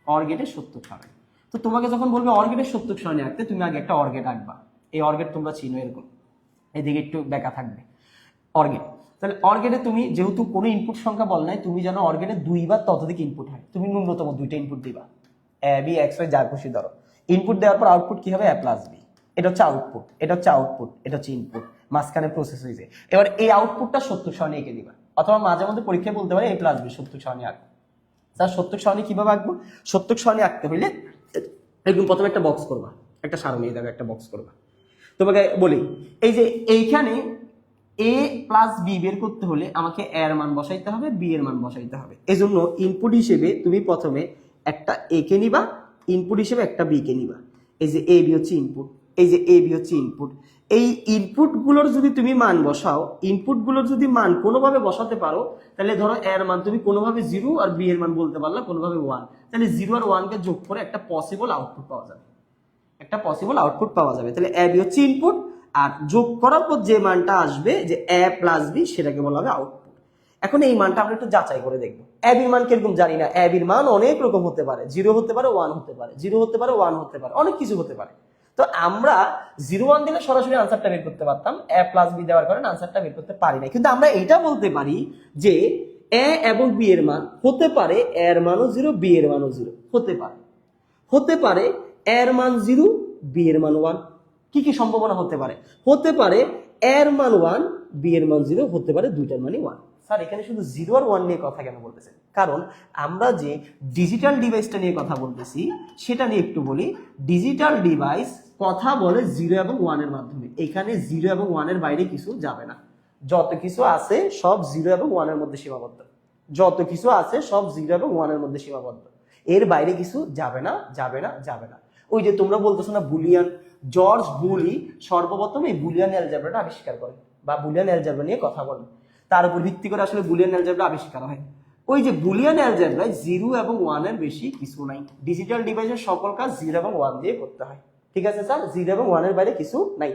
অর গেটের সত্যক সারণী। তো তোমাকে যখন বলবে অর গেটের সত্যক সারণী আঁকতে, তুমি আগে একটা অর গেট আঁকবা। এই অর গেট তোমরা চিনো, এরকম এদিকে একটু বেঁকা থাকবে অর গেট। তাহলে অর গেটে তুমি যেহেতু কোনো ইনপুট সংখ্যা বল নাই, তুমি জানো অর গেটে 2 বা ততোধিক ইনপুট হয়, তুমি ন্যূনতম 2টা ইনপুট দিবা, এ বি এক্স ওয়াই যা খুশি ধরো। ইনপুট দেওয়ার পর আউটপুট কি হবে? এ প্লাস বি। এটা হচ্ছে আউটপুট, এটা হচ্ছে আউটপুট, এটা হচ্ছে ইনপুট, মাঝখানে প্রসেস হয়েছে। এবার এই আউটপুটটা সত্যক সারণী এঁকে দিবা, অথবা মাঝে মধ্যে পরীক্ষায় বলতে পারে এ প্লাস বি সত্যক সারণী আঁকবো। স্যার সত্যক সারণী কিভাবে আঁকবো? সত্যক সারণী আঁকতে হইলে একদম প্রথমে একটা বক্স করবা, একটা সারণী দেখো, একটা বক্স করবা। তোমাকে বলি, এই যে এইখানে এ প্লাস বি বের করতে হলে আমাকে এ এর মান বসাইতে হবে, বি এর মান বসাইতে হবে। এজন্য ইনপুট হিসেবে তুমি প্রথমে একটা এ কে নিবা, ইনপুট হিসেবে একটা বি কে নিবা। এই যে এ বি হচ্ছে ইনপুট, এই যে এ বি হচ্ছে ইনপুট। এই ইনপুট গুলোর যদি তুমি মান বসাও, ইনপুট গুলোর যদি মান কোনোভাবে বসাতে পারো, তাহলে ধরো এর মান তুমি কোনোভাবে 0 আর বি এর মান বলতে পারলা কোনোভাবে 1, তাহলে 0 আর 1 কে যোগ করে একটা পসিবল আউটপুট পাওয়া যাবে, একটা পসিবল আউটপুট পাওয়া যাবে। তাহলে এ বি হচ্ছে ইনপুট, আর যোগ করার পর যে মানটা আসবে, যে এ প্লাস বি, সেটাকে বলা হবে আউটপুট। এখন এই মানটা আমরা একটু যাচাই করে দেখবো। এ বির মান কিরকম জানি না, এ বির মান অনেক রকম হতে পারে, 0 হতে পারে, 1 হতে পারে, 0 হতে পারে, 1 হতে পারে, অনেক কিছু হতে পারে। তো আমরা 0 1 দিলে সরাসরি আনসারটা বের করতে পারতাম, এ প্লাস বি দেওয়ার কারণে আনসারটা বের করতে পারি না। কিন্তু আমরা এটা বলতে পারি যে এ এবং বি এর মান হতে পারে, এর মানও 0, বি এর মানও 0 হতে পারে, হতে পারে এর মান 0, বি এর মান 1। কি কি সম্ভাবনা হতে পারে? হতে পারে এর মান 1, বি এর মান 0, হতে পারে দুইটার মানই 1। স্যার এখানে শুধু 0 আর 1 নিয়ে কথা কেন বলতেছেন? কারণ আমরা যে ডিজিটাল ডিভাইসটা নিয়ে কথা বলতেছি সেটা নিয়ে একটু বলি। ডিজিটাল ডিভাইস কথা বলে 0 এবং 1 এর মাধ্যমে। এখানে 0 এবং 1 এর বাইরে কিছু যাবে না, যত কিছু আছে সব 0 এবং 1 এর মধ্যে সীমাবদ্ধ, যত কিছু আছে সব 0 এবং 1 এর মধ্যে সীমাবদ্ধ, এর বাইরে কিছু যাবে না, যাবে না, যাবে না। ওই যে তোমরা বলতেছো না বুলিয়ান, জর্জ বুলি সর্বপ্রথম এই বুলিয়ান অ্যালজেব্রাটা আবিষ্কার করেন, বা বুলিয়ান অ্যালজেব্রা নিয়ে কথা বলেন, তার উপর ভিত্তি করে আসলে বুলিয়ান অ্যালজেব্রা আবিষ্কার হয়। ওই যে বুলিয়ান অ্যালজেব্রায় 0 এবং 1 এর বেশি কিছু নাই, ডিজিটাল ডিভাইসের সকল কাজ 0 এবং 1 দিয়ে করতে হয়। ঠিক আছে স্যার, 0 এবং 1 এর বাইরে কিছু নাই।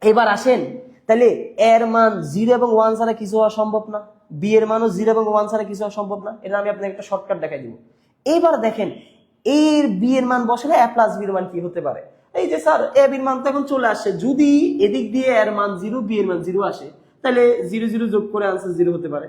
এবার আসেন, তাহলে এর মান 0 এবং 1 ছাড়া কিছু হওয়া সম্ভব না, বি এর মানও 0 এবং 1 ছাড়া কিছু হওয়া সম্ভব না। এটা আমি আপনাকে একটা শর্টকাট দেখাই দিব। এইবার দেখেন, এর বি এর মান বসালে এ প্লাস বি এর মান কি হতে পারে? এই যে স্যার এ বির মান তো এখন চলে আসছে, যদি এদিক দিয়ে এর মান 0, বি এর মান 0 আসে, তাহলে 0 0 যোগ করে আনসার 0 হতে পারে।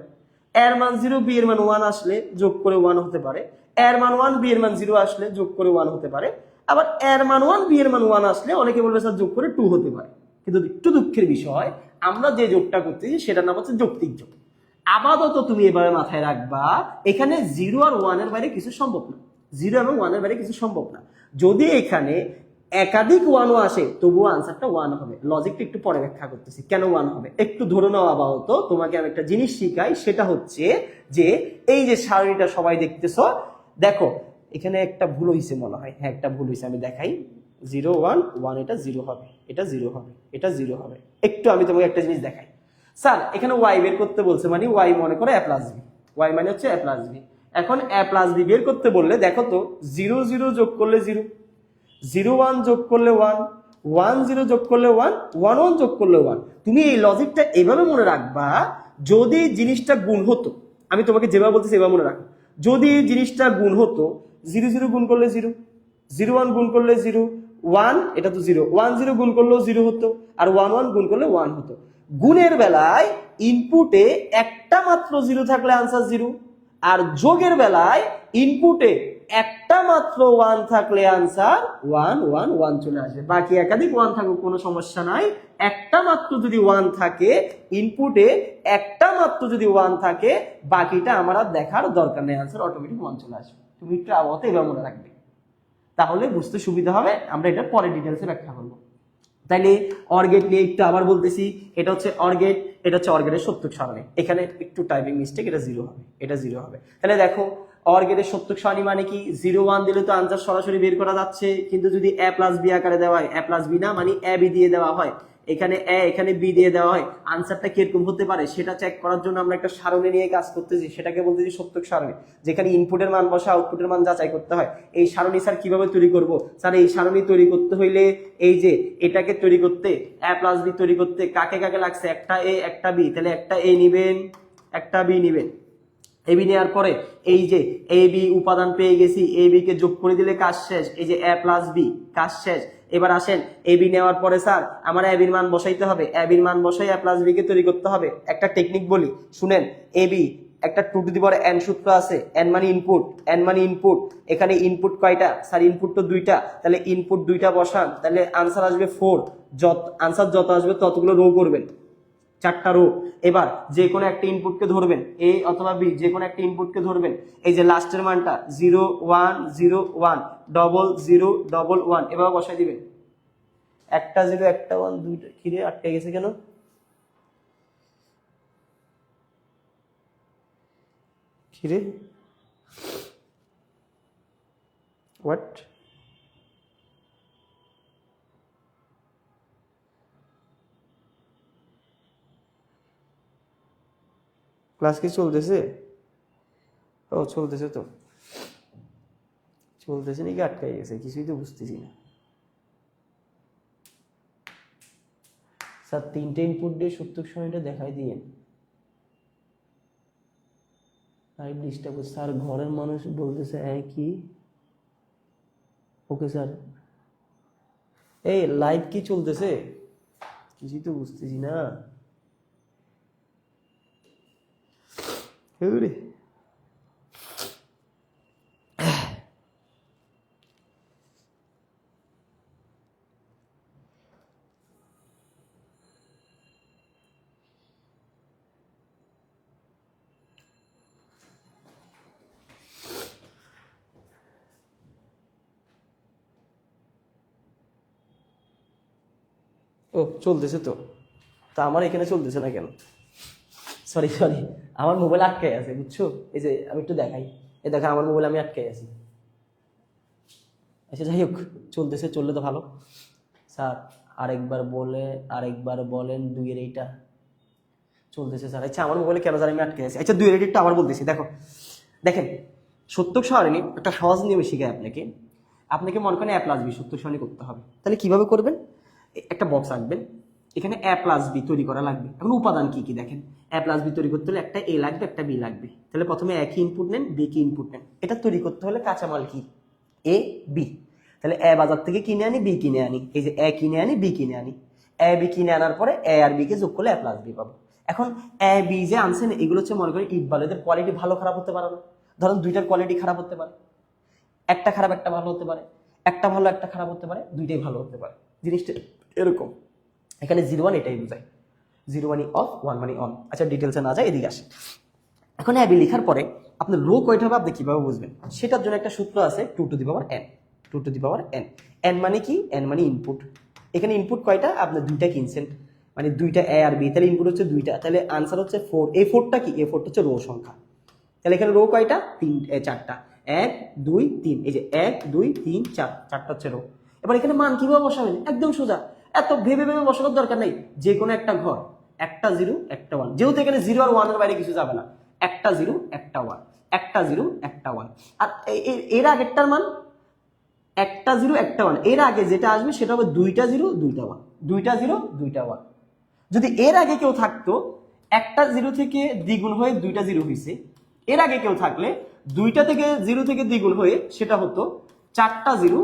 এর মান 0, বি এর মান 1 আসলে যোগ করে 1 হতে পারে। এর মান 1, বি এর মান 0 আসলে যোগ করে 1 হতে পারে। আবার এর মান 1, বি এর মান 1 আসলে অনেকে বলবে স্যার যোগ করে 2 হতে পারে। কিন্তু একটু দুঃখের বিষয়, আমরা যে যোগটা করতেছি সেটার নাম হচ্ছে যৌক্তিক যোগ। আপাতত তুমি এবারে মাথায় রাখবা, এখানে 0 আর 1 এর বাইরে কিছু সম্ভব না, 0 এবং 1 এর বাইরে কিছু সম্ভব না। যদি এখানে একাধিক 1ও আসে তবুও আনসারটা 1 হবে। লজিকটা একটু পরে ব্যাখ্যা করতেছি কেন 1 হবে, একটু ধরে নাও। আপাতত তোমাকে আমি একটা জিনিস শিখাই, সেটা হচ্ছে যে এই যে সারণীটা সবাই দেখতেছো, দেখো এখানে একটা ভুল হয়েছে মনে হয়, হ্যাঁ একটা ভুল হয়েছে, আমি দেখাই। 0 1 1, এটা 0 হবে, এটা 0 হবে, এটা 0 হবে। একটু আমি তোমাকে একটা জিনিস দেখাই। স্যার এখানে ওয়াই বের করতে বলছে, মানে ওয়াই মনে করে এ প্লাস বি, ওয়াই মানে হচ্ছে এ প্লাস বি। এখন a প্লাস বি বের করতে বললে দেখো তো 0 0 যোগ করলে 0, 0 1 যোগ করলে 1, 1 0 যোগ করলে 1, 1 1 যোগ করলে 1। তুমি এই লজিকটা এইভাবে মনে রাখবা, যদি জিনিসটা গুণ হতো, আমি তোমাকে যেভাবে বলতেছি এভাবে মনে রাখো, যদি জিনিসটা গুণ হতো 0 0 গুণ করলে 0, 0 1 গুণ করলে 0, 1 এটা তো 0, 1 0 গুণ করলেও 0 হতো, আর 1 1 গুণ করলে 1 হতো। গুণের বেলায় ইনপুটে একটা মাত্র 0 থাকলে আনসার 0, আর যোগের বেলায় ইনপুটে একটা মাত্র 1 থাকলে আনসার 1 1 1 চলে আসে। বাকি একাধিক 1 থাকুক কোনো সমস্যা নাই, একটা মাত্র যদি 1 থাকে ইনপুটে, একটা মাত্র যদি 1 থাকে, বাকিটা আমার আর দেখার দরকার নেই, আনসার অটোমেটিক 1 চলে আসবে। তুমি একটু আবহাওয়াতে এবার মনে রাখবে, তাহলে বুঝতে সুবিধা হবে। আমরা এটা পরে ডিটেলসে ব্যাখ্যা করবো। তাইলে অর গেট নিয়ে একটু আবার বলতেছি, এটা হচ্ছে অর গেট, এটা হচ্ছে অর গেটের সত্যক সারণী। এখানে একটু টাইপিং মিস্টেক, এটা 0 হবে, এটা 0 হবে। তাহলে দেখো অর গেটের সত্যক সারণী মানে কি, 0 1 দিলে তো আনসার সরাসরি বের করা যাচ্ছে, কিন্তু যদি a প্লাস বি আকারে দেওয়া হয়, a প্লাস বি না মানে a বি দিয়ে দেওয়া হয়, এখানে a এখানে b দিয়ে দেওয়া হয়, আনসারটা কিরকম হতে পারে সেটা চেক করার জন্য আমরা একটা সারণী নিয়ে কাজ করতেছি, সেটাকে বলতেছি সত্যক সারণী, যেখানে ইনপুটের মান বসা আউটপুটের মান যাচাই করতে হয়। এই সারণী স্যার কিভাবে তৈরি করব? স্যার এই সারণী তৈরি করতে হইলে এই যে এটাকে তৈরি করতে, a প্লাস বি তৈরি করতে কাকে কাকে লাগছে, একটা a একটা b, তাহলে একটা a নিবেন একটা b নিবেন। এ বি নেওয়ার পরে এই যে এ বি উপাদান পেয়ে গেছি, এ বি কে যোগ করে দিলে কাজ শেষ, এই যে a প্লাস বি, কাজ শেষ। এবার আসেন এ বি নেওয়ার পরে স্যার আমার এ বির মান বসাইতে হবে, এ বির মান বসাই a প্লাস বি কে তৈরি করতে হবে। একটা টেকনিক বলি শুনেন, এ বি একটা 2 টু দি পাওয়ার n সূত্র আছে, n মানে ইনপুট, n মানে ইনপুট। এখানে ইনপুট কয়টা স্যার? ইনপুট তো 2টা, তাহলে ইনপুট 2টা বসান, তাহলে আনসার আসবে 4। আনসার যত আসবে ততগুলো রো করবেন, 4টা রো। এবার যে কোনো একটা ইনপুটকে ধরবেন, এ অথবা বি, যে কোনো একটা ইনপুটকে ধরবেন, এই যে লাস্টের মানটা 0 1 0 1 ডবল 0 ডবল 1 এভাবে বসাই দিবেন। একটা 0 একটা 1 দুইটা, কিরে আটকে গেছে কেন? কিরে হোয়াট? ক্লাস কি চলতেছে? ও চলতেছে, তো চলতেছে নাকি আটকাই গেছে কিছুই তো বুঝতেছি না। স্যার 3টে ইনপুট দিয়ে সত্যক সময়টা দেখাই দিয়েন। লাইভ ডিস্টার্ব স্যার, ঘরের মানুষ বলতেছে কি? ওকে স্যার, এই লাইভ কি চলতেছে কিছুই তো বুঝতেছি না। ও চলতেছে তো, তা আমার এখানে চলতেছে না কেন? সরি সরি, আমার মোবাইল আটকে আছে বুঝছো, এই যে আমি একটু দেখাই, এই দেখা আমার মোবাইল আমি আটকে আছি। আচ্ছা যাই হোক, চলতেছে, চললে তো ভালো। স্যার আরেকবার বলেন 2 এর এইটা চলতেছে স্যার। আচ্ছা আমার মোবাইলে কেন জানি আমি আটকে আছি। আচ্ছা 2 এর এইটা আবার বলতেছি, দেখো দেখেন, সত্যক সারণী একটা সহজ নিয়মে শিখায় আপনাকে। আপনাকে মনে করেন a প্লাস বি সত্যক সারণী করতে হবে, তাহলে কিভাবে করবেন? একটা বক্স আঁকবেন, এখানে a প্লাস বি তৈরি করা লাগবে। এখন উপাদান কি কি দেখেন, a প্লাস বি তৈরি করতে হলে একটা a লাগবে একটা b লাগবে, তাহলে প্রথমে a কি ইনপুট নেন, b কি ইনপুট নেন। এটা তৈরি করতে হলে কাঁচামাল কি, a b, তাহলে a বাজার থেকে কিনে আনি, b কিনে আনি, এই যে a কিনে আনি b কিনে আনি, a b কিনে আনার পরে a আর b কে যোগ করলে a প্লাস বি পাবো। এখন a b যে আনছেন এগুলো হচ্ছে মনে করেন ইট বালু, এদের কোয়ালিটি ভালো খারাপ হতে পারে না। ধরুন 2টার কোয়ালিটি খারাপ হতে পারে, একটা খারাপ একটা ভালো হতে পারে, একটা ভালো একটা খারাপ হতে পারে, 2টাই ভালো হতে পারে। জিনিসটা এরকম, এখানে 0 1 এটাই বোঝায়, 0 মানে অফ 1 মানে অন। আচ্ছা ডিটেলসে না যায়, এদিকে আসে। এখন অ্যাবি লেখার পরে আপনার রো কয়টা হবে আপনি কিভাবে বুঝবেন? সেটার জন্য একটা সূত্র আছে 2 to the power n, 2 to the power n। n মানে কি? n মানে ইনপুট। এখানে ইনপুট কয়টা? আপনি 2টা কিনছেন, মানে 2টা a আর b, তাহলে ইনপুট হচ্ছে 2টা, তাহলে আনসার হচ্ছে 4। এই 4টা কি? এই 4টা হচ্ছে রো সংখ্যা। তাহলে এখানে রো কয়টা? 4টা, 1 2 3, এই যে 1 2 3 4, 4টা হচ্ছে রো। এবার এখানে মান কিভাবে বসাবেন? একদম সোজা, এত ভেবে ভেবে বসানোর দরকার নেই। যে কোনো একটা ঘর, একটা 0 একটা 1, যেহেতু এখানে 0 আর 1 এর বাইরে কিছু যাবে না, একটা 0 একটা 1, একটা 0 একটা 1। আর এর আগেরটার মান একটা 0 একটা 1, এর আগে যেটা আসবে সেটা হবে দুইটা 0 দুইটা 1, দুইটা 0 দুইটা 1। যদি এর আগে কেউ থাকতো একটা 0 থেকে দ্বিগুণ হয়ে দুইটা 0 হয়েছে, এর আগে কেউ থাকলে দুইটা থেকে 0 থেকে দ্বিগুণ হয়ে সেটা হতো চারটা 0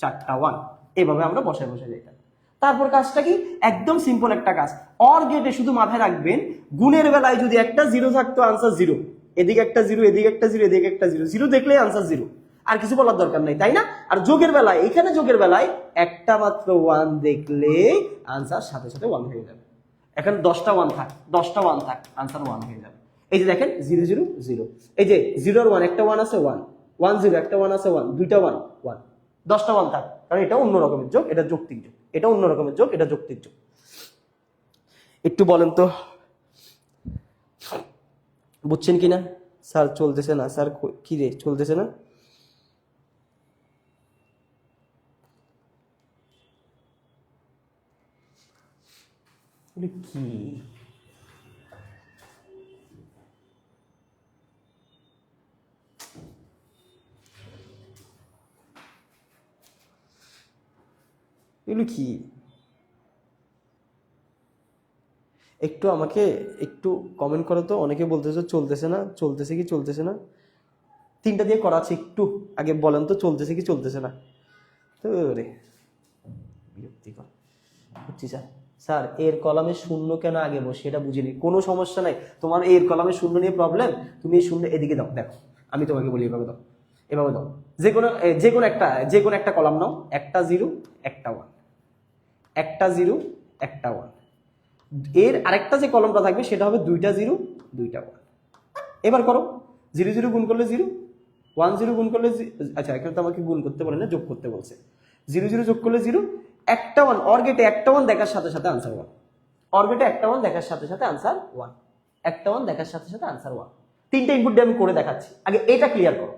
চারটা 1। এভাবে আমরা বসায় বসায় যেতাম। তারপর কাজটা কি, একদম সিম্পল একটা কাজ, অর গেটে শুধু মাথায় রাখবেন গুণের বেলায় যদি একটা 0 থাকতো আনসার 0, এদিকে একটা 0 এদিকে একটা 0 এদিকে একটা 0, 0 দেখলেই আনসার 0, আর কিছু বলার দরকার নাই, তাই না? আর যোগের বেলায়, এখানে যোগের বেলায় একটা মাত্র 1 দেখলে আনসার সাথে সাথে 1 হয়ে যাবে। এখন 10টা 1 থাক, 10টা 1 থাক, আনসার 1 হয়ে যাবে। এই যে দেখেন 0 0 0, এই যে 0 আর 1 একটা 1 আছে 1 1 0 একটা 1 আছে 1 দুইটা 1 1, 10টা 1 থাক, কারণ এটা অন্য রকমের যোগ, এটা যৌক্তিক যোগ, এটা অন্য রকমের যোগ, এটা যৌক্তিক যোগ। একটু বলেন তো বুঝছেন কিনা? স্যার চলতেছে না, স্যার কি রে চলতেছে না? কি এগুলো কি? একটু আমাকে একটু কমেন্ট করো তো, অনেকে বলতেছে চলতেছে না, চলতেছে কি চলতেছে না? তিনটা দিয়ে করা আছে, একটু আগে বলেন তো চলতেছে কি চলতেছে না? তো রে বিরক্তিকর বুঝছি স্যার। স্যার এর কলামে শূন্য কেন আগে বসে এটা বুঝিনি, কোনো সমস্যা নাই, তোমার এর কলামে শূন্য নিয়ে প্রবলেম, তুমি এই শূন্য এদিকে দাও, দেখো আমি তোমাকে বলি এভাবে দাও, এভাবে দাও, যে কোনো একটা কলাম নাও, একটা 0 একটা 1, একটা 0 একটা 1, এর আরেকটা যে কলমটা থাকবে সেটা হবে দুইটা 0 দুইটা 1। এবার করো 0 0 গুণ করলে 0, 1 0 গুণ করলে, আচ্ছা এখানে তো আমাকে গুণ করতে বলে না, যোগ করতে বলছে, 0 0 যোগ করলে 0, একটা 1, অর গেটে একটা 1 দেখার সাথে সাথে আনসার 1, অর গেটে একটা 1 দেখার সাথে সাথে আনসার 1, একটা 1 দেখার সাথে সাথে আনসার 1। তিনটা ইনপুট দিয়ে আমি করে দেখাচ্ছি, আগে এটা ক্লিয়ার করো।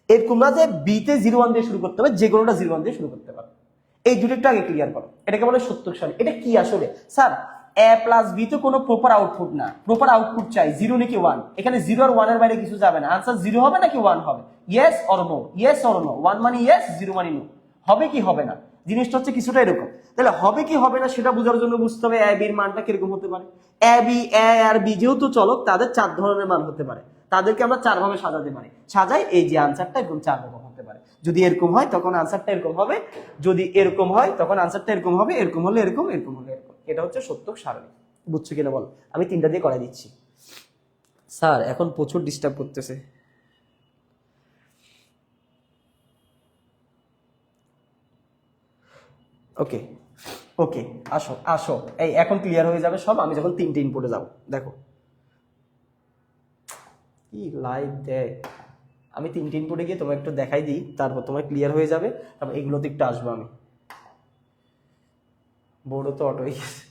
এরকম না যে বিতে 0 1 দিয়ে শুরু করতে হবে, যে কোনোটা 0 1 দিয়ে শুরু করতে পারো, এই দুটো একটু আগে ক্লিয়ার করো। এটাকে বলে সত্যক সারণী। এটা কি আসলে স্যার? a প্লাস বি তো কোনো প্রপার আউটপুট না, প্রপার আউটপুট চাই 0 নাকি 1, এখানে 0 আর 1 এর বাইরে কিছু যাবে না, আনসার 0 হবে নাকি 1 হবে, yes or no, yes or no, 1 মানে ইয়েস 0 মানে নো, হবে কি হবে না, জিনিসটা হচ্ছে কিছুটা এরকম। তাহলে হবে কি হবে না সেটা বোঝার জন্য বুঝতে হবে a b এর মানটা কিরকম হতে পারে। a b a R b যেহেতু চলক, তাদের 4 ধরনের মান হতে পারে, তাদেরকে আমরা 4 ভাবে সাজাতে পারি, সাজাই এই যে আনসারটা এরকম 4 ভাবে হতে পারে। যদি এরকম হয় তখন আনসারটা এরকম হবে, যদি এরকম হয় তখন আনসারটা এরকম হবে, এরকম হলে এরকম, এরকম হলে এরকম। এটা হচ্ছে সত্যক সারণী। বুঝছো কিনা বল? আমি তিনটা দিয়ে করাই দিচ্ছি। স্যার এখন প্রচুর ডিস্টার্ব করতেছে। ওকে ওকে, আসো আসো, এই এখন ক্লিয়ার হয়ে যাবে সব, আমি যখন তিনটে ইনপুটে যাব। দেখো কি লাইভ দেখ, আমি তিনটে ইনপুটে গিয়ে তোমাকে একটু দেখাই দিই, তারপর তোমার ক্লিয়ার হয়ে যাবে, তারপর এগুলোতে একটু আসবো আমি। বোর্ডও তো অটোই গেছে,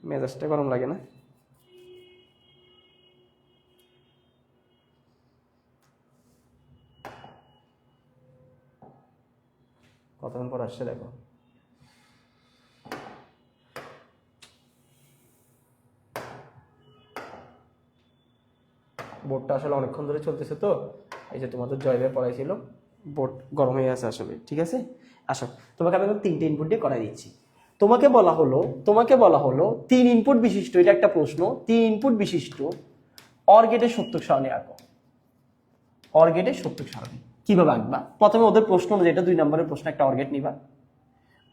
মেজাজটা গরম লাগে না? কতক্ষণ পর আসছে দেখো। বোর্ডটা আসলে অনেকক্ষণ ধরে চলতেছে তো, এই যে তোমাদের জয় ভাই পড়াইছিল, বোর্ড গরম হয়ে আছে আসলে। ঠিক আছে, আসো তোমাকে আমি তিনটে ইনপুট দিয়ে করাই দিচ্ছি। তোমাকে বলা হলো 3 ইনপুট বিশিষ্ট, এটা একটা প্রশ্ন, 3 ইনপুট বিশিষ্ট অর গেটের সত্যক সারণী আঁকো। অর গেটের সত্যক সারণী কিভাবে আঁকবা? প্রথমে ওদের প্রশ্ন অনুযায়ী, এটা 2 নম্বরের প্রশ্ন, একটা অর গেট নিবা,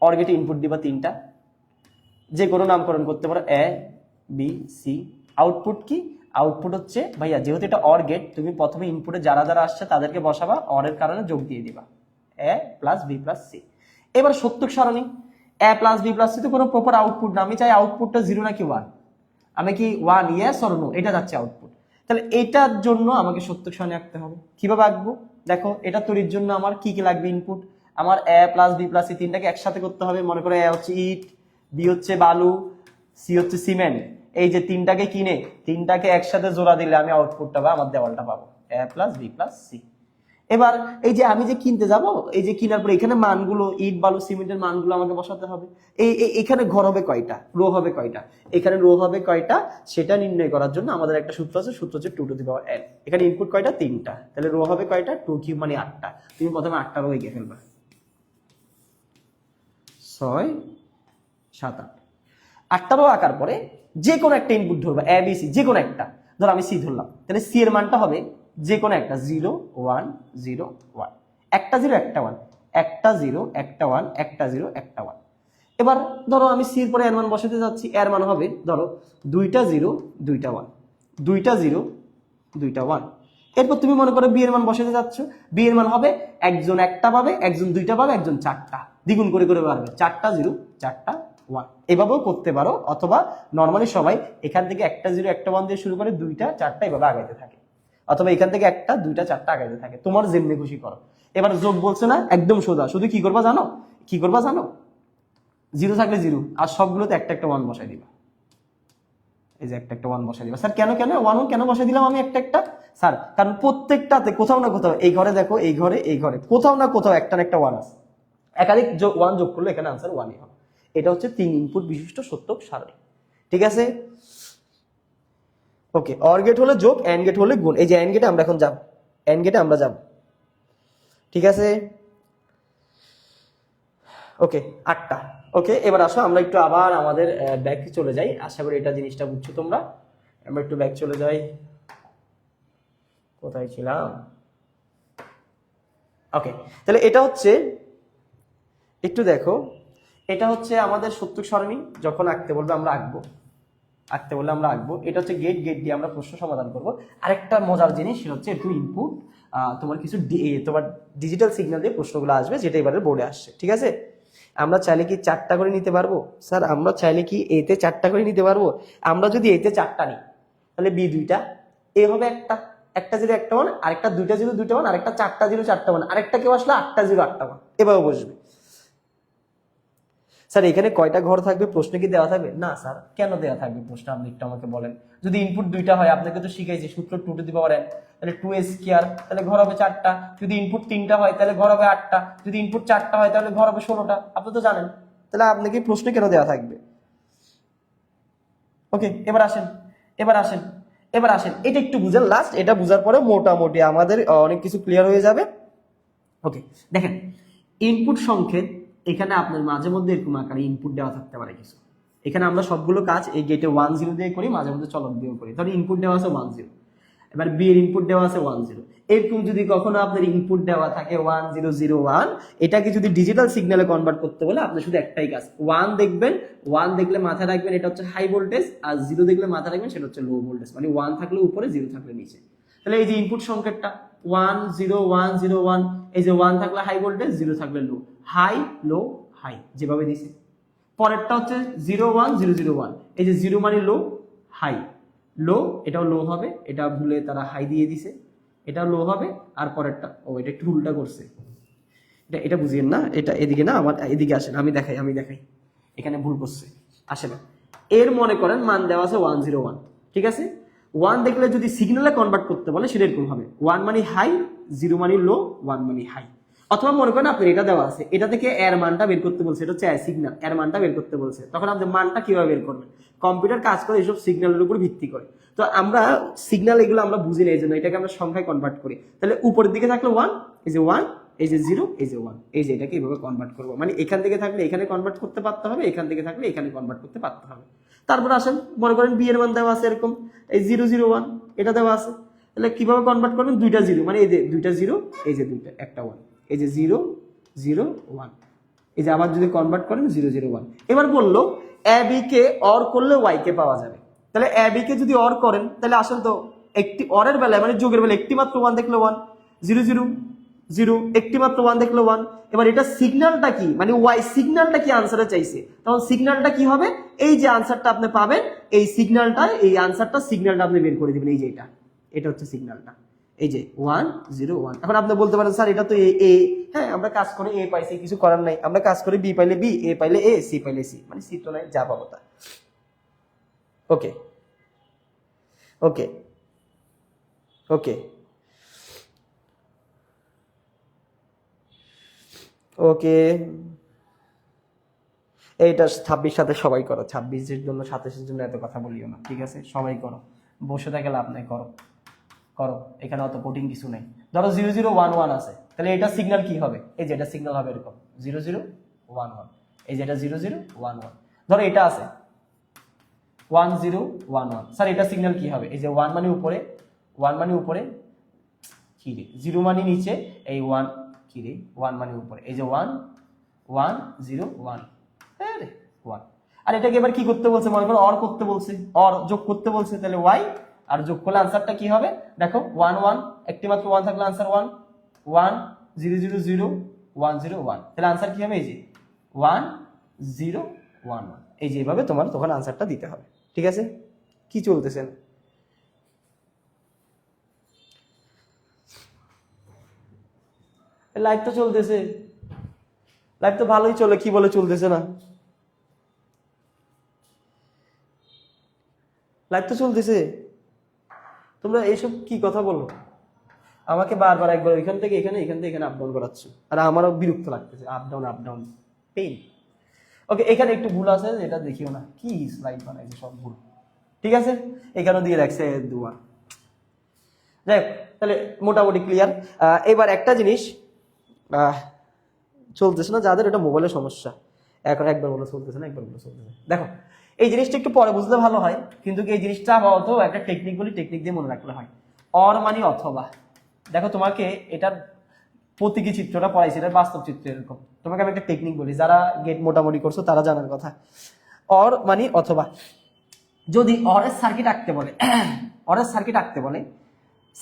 অর গেটে ইনপুট দিবা 3টা, যে কোনো নামকরণ করতে পারো, এ বি সি। আউটপুট কি? আউটপুট হচ্ছে ভাইয়া যেহেতু এটা অর গেট, তুমি প্রথমে ইনপুটে যারা যারা আসছে তাদেরকে বসাবা, অর এর কারণে যোগ দিয়ে দিবা, এ প্লাস বি প্লাস সি। এবার সত্যক সারণী, এ প্লাস বি প্লাস সি তো কোনো প্রপার আউটপুট না, আমি চাই আউটপুটটা 0 নাকি 1, আমি কি 1 ইয়েস অর নো, এটা যাচ্ছে আউটপুট। তাহলে এটার জন্য আমাকে সত্যক সারণী আঁকতে হবে। কিভাবে আঁকবো? দেখো এটা তৈরির জন্য আমার কি কি লাগবে ইনপুট, আমার এ প্লাস বি প্লাস সি তিনটাকে একসাথে করতে হবে। মনে করো এ হচ্ছে ইট, বি হচ্ছে বালু, সি হচ্ছে সিমেন্ট, এই যে তিনটাকে কিনে তিনটাকে একসাথে জোড়া দিলে আমি আউটপুটটা বা আমার দেওয়ালটা পাবো, এ প্লাস বি প্লাস সি। এবার এই যে আমি যে কিনতে যাব, এই যে কেনার পরে এখানে মানগুলো ইট বালু সিমেন্টের মানগুলো আমাকে বসাতে হবে। এখানে ঘর হবে কয়টা, রো হবে কয়টা, এখানে রো হবে কয়টা, সেটা নির্ণয় করার জন্য আমাদের একটা সূত্র আছে, সূত্র হচ্ছে 2 টু দি পাওয়ার n। এখানে ইনপুট কয়টা, 3টা, তাহলে রো হবে কয়টা, 2 কিউব মানে 8টা। তুমি প্রথমে 8টা রো এঁকে ফেলবা, 6 7 8। 8টা রো আঁকার পরে যে কোনো একটা ইনপুট ধরবা, এ বি সি, যে কোনো একটা। ধর আমি সি ধরলাম, তাহলে সি এর মানটা হবে যে কোনো একটা 0 1 0 1, একটা 0 একটা 1, একটা 0 একটা 1, একটা 0 একটা 1। এবার ধরো আমি সি এর পরে এর মান বসাতে যাচ্ছি, এর মান হবে ধরো 2টা 0 2টা 1, 2টা 0 2টা 1। এরপর তুমি মনে করো বি এর মান বসাতে যাচ্ছ, বি এর মান হবে একজন একটা পাবে, একজন 2টা পাবে, একজন 4টা, দ্বিগুণ করে করে বাড়বে, 4টা 0 4টা 1। এভাবেও করতে পারো, অথবা নর্মালি সবাই এখান থেকে একটা 0 একটা 1 দিয়ে শুরু করে 2টা 4টা এভাবে আগাইতে থাকে, অথবা এখান থেকে একটা 2টা 4টা আগাইতে থাকে, তোমার যেমনি খুশি করো। এবার যোগ বলছে না, একদম সোজা, শুধু কি করবা জানো, কি করবা জানো, 0 থাকলে 0 আর সবগুলোতে একটা একটা 1 বসাই দিবা। এই যে একটা একটা 1 বসাই দিবা। স্যার কেন কেন 1 কেন বসাই দিলাম আমি একটা একটা? স্যার কারণ প্রত্যেকটাতে কোথাও না কোথাও, এই ঘরে দেখো, এই ঘরে, এই ঘরে, কোথাও না কোথাও একটা না একটা 1 আছে। একাধিক 1 যোগ করলে এখানে আনসার 1ই হবে। এটা হচ্ছে 3 ইনপুট বিশিষ্ট সত্যক সারণী, ঠিক আছে? ওকে, অর গেট হলে যোগ, এন্ড গেট হলে গুণ। এই যে এন্ড গেটে আমরা এখন যাব, এন্ড গেটে আমরা যাব, ঠিক আছে? ওকে 8টা। ওকে, এবার আসো আমরা একটু আবার আমাদের ব্যাক চলে যাই, আশা করি এটা জিনিসটা বুঝছো তোমরা। আমরা একটু ব্যাক চলে যাই, কোথায় ছিলাম? ওকে, তাহলে এটা হচ্ছে, একটু দেখো, এটা হচ্ছে আমাদের সত্যক সারণী। যখন আঁকতে বলবে আমরা আঁকবো, আঁকতে বললে আমরা আঁকবো। এটা হচ্ছে গেট, গেট দিয়ে আমরা প্রশ্ন সমাধান করব। আরেকটা মজার জিনিস সেটা হচ্ছে একটু ইনপুট, তোমার কিছু তোমার ডিজিটাল সিগন্যাল দিয়ে প্রশ্নগুলো আসবে, যেটা এবারে বোর্ডে আসছে, ঠিক আছে? আমরা চাইলে কি 4টা করে নিতে পারবো? স্যার আমরা চাইলে কি এতে 4টা করে নিতে পারবো? আমরা যদি এতে 4টা নিই তাহলে বি 2টা, এ হবে একটা, একটা 0 একটা 1, আরেকটা 2টা 0 2টা 1, আরেকটা 4টা 0 4টা 1, আরেকটা কেউ আসলে 8টা 0 8টা 1, এভাবে বসবে। স্যার এখানে কয়টা ঘর থাকবে প্রশ্নে কি দেওয়া থাকবে? না স্যার, কেন দেওয়া থাকবে প্রশ্ন, আপনি একটু আমাকে বলেন। যদি ইনপুট 2টা হয়, আপনাকে তো শিখাইছি সূত্র 2 টু দি পাওয়ার n, তাহলে 2a স্কয়ার, তাহলে ঘর হবে 4টা। যদি ইনপুট 3টা হয় তাহলে ঘর হবে 8টা, যদি ইনপুট 4টা হয় তাহলে ঘর হবে 16টা, আপনি তো জানেন। তাহলে আপনাকে প্রশ্নে কেন দেওয়া থাকবে? ওকে, এবার আসেন, এবার আসেন, এবার আসেন, এটা একটু বুঝেন লাস্ট, এটা বুঝার পরে মোটামুটি আমাদের অনেক কিছু ক্লিয়ার হয়ে যাবে। ওকে, দেখেন ইনপুট সংকেত, এখানে আপনার মাঝে মধ্যে এরকম আকারে ইনপুট দেওয়া থাকতে পারে কিছু। এখানে আমরা সবগুলো কাজ এই গেটে 1 0 দিয়ে করি, মাঝে মধ্যে চলক দিয়েও করি। ধরো ইনপুট দেওয়া আছে 1 0, এবার বি এর ইনপুট দেওয়া আছে 1 0। এরকম যদি কখনো আপনার ইনপুট দেওয়া থাকে 1 0 0 1, এটাকে যদি ডিজিটাল সিগন্যালে কনভার্ট করতে বলে আপনি শুধু একটাই কাজ, 1 দেখবেন, 1 দেখলে মাথায় রাখবেন এটা হচ্ছে হাই ভোল্টেজ, আর 0 দেখলে মাথায় রাখবেন সেটা হচ্ছে লো ভোল্টেজ, মানে 1 থাকলে উপরে 0 থাকলে নিচে। তাহলে এই যে ইনপুট সংকেতটা 1 0 1 0 1, এই যে 1 থাকলে হাই ভোল্টেজ, 0 থাকলে লো, হাই লো হাই যেভাবে দিছে। পরেরটা হচ্ছে 0 1 0 0 1, এই যে 0 মানে লো, হাই লো, এটাও লো হবে, এটা ভুলে তারা হাই দিয়ে দিছে, এটাও লো হবে। আর পরেরটা, ও এটা একটু উল্টা করছে, এটা এটা বুঝিয়েন না, এটা এদিকে না, আমার এদিকে আসেন, আমি দেখাই, আমি দেখাই, এখানে ভুল করছে, আসে না। এর মনে করেন মান দেওয়া আছে 1 0 1, ঠিক আছে? 1 দেখলে যদি সিগন্যালে কনভার্ট করতে বলে সেটা এরকম হবে, 1 মানে হাই, 0 মানে লো, 1 মানে হাই। অথবা মনে করেন আপনার এটা দেওয়া আছে, এটা থেকে এর মানটা বের করতে বলছে, এটা হচ্ছে সিগন্যাল, এর মানটা বের করতে বলছে, তখন আপনি মানটা কিভাবে বের করবেন? কম্পিউটার কাজ করে এইসব সিগন্যালের উপর ভিত্তি করে। তো আমরা সিগন্যাল এগুলো আমরা বুঝি না, এই জন্য এটাকে আমরা সংখ্যায় কনভার্ট করি। তাহলে উপরের দিকে থাকলে 1, এই যে 1, এই যে 0, এই যে 1, এই যে এটাকে এইভাবে কনভার্ট করবো, মানে এখান থেকে থাকলে এখানে কনভার্ট করতে পারতে হবে, এখান থেকে থাকলে এখানে কনভার্ট করতে পারতে হবে। তারপর আসেন, মনে করেন বি এর মান দেওয়া আছে এরকম, এই 0 0 1 এটা দেওয়া আছে, তাহলে কিভাবে কনভার্ট করবেন? 2টা 0, মানে এই যে 2টা 0, এই যে 2টা একটা 1, এই যে 0 0 1, এই যে আবার যদি কনভার্ট করেন 0 0 1। এবার বললো এ বি কে অর করলে ওয়াই কে পাওয়া যাবে। তাহলে এ বি কে যদি অর করেন তাহলে আসেন তো, একটি অরের বেলায় মানে যোগের বেলায় একটি মাত্র 1 দেখলে 1, 0 0 0, একটি মাত্র 1 দেখলে 1। এবার এটা সিগন্যালটা কি, মানে ওয়াই সিগন্যালটা কি আনসারে চাইছে, তখন সিগন্যালটা কি হবে? এই যে আনসারটা আপনি পাবেন, এই সিগন্যালটা, এই আনসারটা সিগন্যালটা আপনি বের করে দিবেন, এই যে এটা, এটা হচ্ছে সিগন্যালটা, এই যে 1 0 1। এখন আপনি বলতে পারেন স্যার এটা তো এ, হ্যাঁ আমরা কাজ করে এ পাইছি, কিছু করার নাই, আমরা কাজ করে বি পাইলে বি, এ পাইলে এ, সি পাইলে সি, মানে সি তো নাই, যা পাবো তা। ওকে ওকে ওকে ওকে, এইটা 26 সাথে সবাই করো, 26-এর জন্য 27-এর জন্য এত কথা বলিও না, ঠিক আছে? সবাই করো, বসে থাকে লাভ নাই, করো করো, এখানে অত কঠিন কিছু নেই। ধরো 0011 আছে, তাহলে এটা সিগন্যাল কি হবে? এই যে এটা সিগন্যাল হবে এরকম 0011, এই যে এটা 0011। ধরো এটা আছে 1011, স্যার এটা সিগন্যাল কি হবে? এই যে 1 মানে উপরে, 1 মানে উপরে, কি রে 0 মানে নিচে, এই 1 কি রে 1 মানে উপরে, এই যে 1 1 0 1, হ্যাঁ রে 1। আর এটাকে এবার কি করতে বলছে? মনে করো অর করতে বলছে, অর যোগ করতে বলছে, তাহলে y, আর যোগ করলে আনসারটা কি হবে? দেখো 1 1, একটি মাত্র 1 থাকলে আনসার 1 1 0 0 0 1 0 1, তাহলে আনসার কি হবে? এই যে 1 0 1 1, এই যে এইভাবে তোমার তখন আনসারটা দিতে হবে, ঠিক আছে? কি চলতেছেন? লাইভ তো চলতেছে, লাইভ তো ভালোই চলে, কি বলে চলতেছে না? লাইভ তো চলতেছে, তোমরা এইসব কি কথা বলো? আমাকে বারবার একবার ওইখান থেকে এখানে, এখান থেকে এখানে আপ ডাউন করাচ্ছ, আর আমারও বিরক্ত লাগতেছে, আপ ডাউন পেইন। ওকে, এখানে একটু ভুল আছে, এটা দেখিও না, কি স্লাইড বানাইছে সব ভুল, ঠিক আছে? এখানেও দিয়ে রাখছে দুয়া। যাই হোক, তাহলে মোটামুটি ক্লিয়ার। এবার একটা জিনিস চলতেছে না যাদের, এটা মোবাইলের সমস্যা। এখন একবার বলে চলতেছে না, একবার বলে চলতেছে। দেখো এই জিনিসটা একটু পরে বুঝলে ভালো হয়, কিন্তু এই জিনিসটা আপাতত একটা টেকনিক বলি, টেকনিক দিয়ে মনে রাখলে হয়। অর মানে অথবা, দেখো তোমাকে এটার প্রতীকী চিত্রটা পড়াইছি, এটা বাস্তব চিত্র এরকম। তোমাকে আমি একটা টেকনিক বলি, যারা গেট মোটামুটি করছো তারা জানার কথা। অর মানে অথবা, যদি অরের সার্কিট আঁকতে বলে, অরের সার্কিট আঁকতে বলে,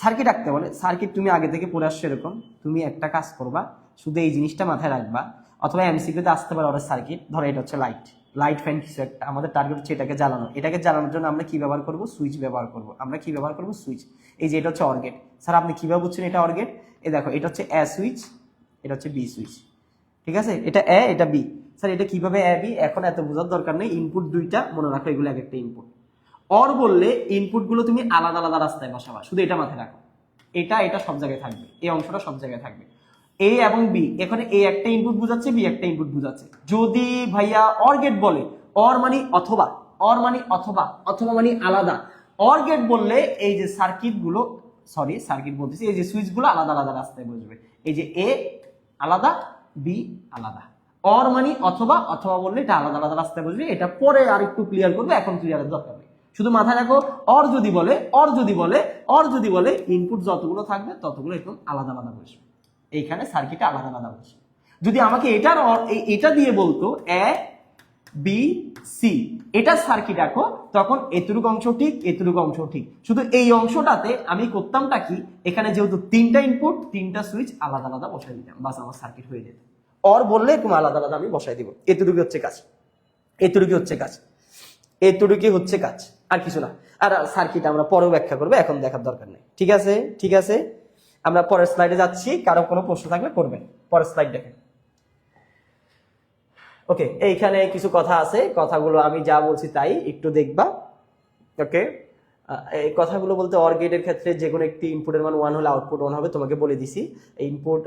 সার্কিট আঁকতে বলে, সার্কিট তুমি আগে থেকে পড়ে আসছো এরকম, তুমি একটা কাজ করবা, শুধু এই জিনিসটা মাথায় রাখবা, অথবা এমসিকিউতে আসতে পারে অরের সার্কিট। ধরো এটা হচ্ছে লাইট, লাইট ফ্যান কিছু একটা, আমাদের টার্গেট হচ্ছে এটাকে জ্বালানো। এটাকে জ্বালানোর জন্য আমরা কি ব্যবহার করব? সুইচ ব্যবহার করব। আমরা কি ব্যবহার করব? সুইচ। এই যে এটা হচ্ছে অর গেট। স্যার আপনি কিভাবে বুঝছেন এটা অর গেট? এই দেখো, এটা হচ্ছে এ সুইচ, এটা হচ্ছে বি সুইচ, ঠিক আছে? এটা এ, এটা বি। স্যার এটা কিভাবে এ বি? এখন এত বোঝার দরকার নেই, ইনপুট দুইটা, মনে রাখো এগুলো এক একটা ইনপুট। অর বললে ইনপুট গুলো তুমি আলাদা আলাদা রাস্তায় বসাবা, শুধু এটা মাথায় রাখো। এটা এটা সব জায়গায় থাকবে, এই অংশটা সব জায়গায় থাকবে। এ এবং বি, এখানে এ একটা ইনপুট বুঝাচ্ছে, বি একটা ইনপুট বুঝাচ্ছে। যদি ভাইয়া অর গেট বলে, অর মানে অথবা, অর মানে অথবা, অথবা মানে আলাদা। অর গেট বললে এই যে সার্কিট গুলো, সরি সার্কিট বলতেছি, এই যে সুইচ গুলো আলাদা আলাদা রাস্তায় বসবে। এই যে এ আলাদা, বি আলাদা। অর মানে অথবা, অথবা বললে এটা আলাদা আলাদা রাস্তায় বসবে। এটা পরে আর একটু ক্লিয়ার করবে, এখন ক্লিয়ারের দরকার নেই। শুধু মাথায় রাখো, অর যদি বলে, অর যদি বলে, অর যদি বলে ইনপুট যতগুলো থাকবে ততগুলো একদম আলাদা আলাদা বসবে, এইখানে সার্কিটে আলাদা আলাদা বসবে। যদি আমাকে এটার এটা দিয়ে বলতো এ বি সি, এটা সার্কিট আঁকো, তখন এতটুকু অংশ ঠিক, এতটুকু অংশ ঠিক। শুধু এই অংশটাতে আমি করতামটা কি, এখানে যেহেতু তিনটা ইনপুট, তিনটা সুইচ আলাদা আলাদা বসাই দিতাম, বাস আমার সার্কিট হয়ে যেত। অর বললে তুমি আলাদা আলাদা আমি বসাই দিব, এতটুকু হচ্ছে কাজ, এতটুকু হচ্ছে কাজ, এতটুকু হচ্ছে কাজ, আর কিছু না। আর সার্কিট আমরা পরেও ব্যাখ্যা করবো, এখন দেখার দরকার নেই, ঠিক আছে? ঠিক আছে, আমরা পরের স্লাইডে যাচ্ছি, কারো কোনো প্রশ্ন থাকলে করবেন। পরের স্লাইড দেখেন। ওকে, এইখানে কিছু কথা আছে, কথাগুলো আমি যা বলছি তাই একটু দেখবা। ওকে, এই কথাগুলো বলতে অর গেটের ক্ষেত্রে যে কোনো একটি ইনপুটের মান 1 হলে আউটপুট 1 হবে, তোমাকে বলে দিছি। ইনপুট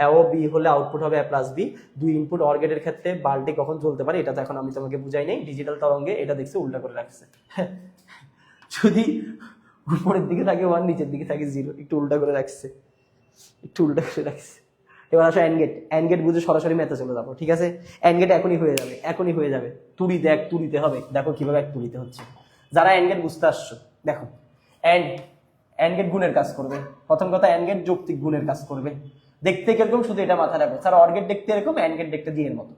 এ ও বি হলে আউটপুট হবে এ প্লাস বি। দুই ইনপুট অর গেটের ক্ষেত্রে বাল্টি কখন চলতে পারে এটা তো এখন আমি তোমাকে বুঝাই নাই, ডিজিটাল তরঙ্গে এটা দেখছে উল্টা করে রাখছে। যদি উপরের দিকে থাকে 1, নিচের দিকে থাকে 0, একটু উল্টা করে রাখছে, একটু উল্টা করে রাখছে। এবার আসো এন্ড গেট, এন্ড গেট বুঝে সরাসরি ম্যাথে চলে যাবো, ঠিক আছে? এন্ড গেট এখনই হয়ে যাবে, এখনই হয়ে যাবে। তুড়ি দেখ, তুড়িতে হবে, দেখো কিভাবে এক তুড়িতে হচ্ছে। যারা এন্ড গেট বুঝতে আসছো দেখো, এন্ড গেট গুণের কাজ করবে। প্রথম কথা, এন্ড গেট যৌক্তিক গুণের কাজ করবে। দেখতে কিরকম শুধু এটা মাথায় রাখবে। স্যার অর গেট দেখতে এরকম, এন্ড গেট দেখতে দিয়ে এর মতো।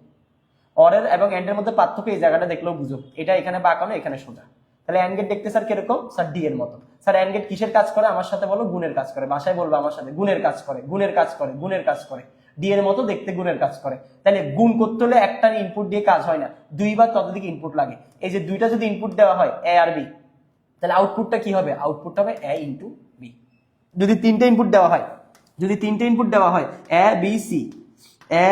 অরের এবং এন্ডের মধ্যে পার্থক্য এই জায়গাটা দেখলেও বুঝো, এটা এখানে বাঁকানো, এখানে সোজা। তাহলে এন্ড গেট দেখতে স্যার কিরকম? স্যার ডি এর মতো। স্যার এন্ড গেট কিসের কাজ করে? আমার সাথে বলো, গুণের কাজ করে। ভাষায় বলবো আমার সাথে, গুণের কাজ করে, গুণের কাজ করে, গুণের কাজ করে। ডি এর মতো দেখতে, গুণের কাজ করে। তাহলে গুণ করতে হলে একটা ইনপুট দিয়ে কাজ হয় না, দুইবার ততোধিক ইনপুট লাগে। এই যে দুইটা যদি ইনপুট দেওয়া হয় এ আর বি, তাহলে আউটপুটটা কি হবে? আউটপুটটা হবে এ ইন্টু বি। যদি তিনটে ইনপুট দেওয়া হয়, যদি তিনটে ইনপুট দেওয়া হয় A B C, A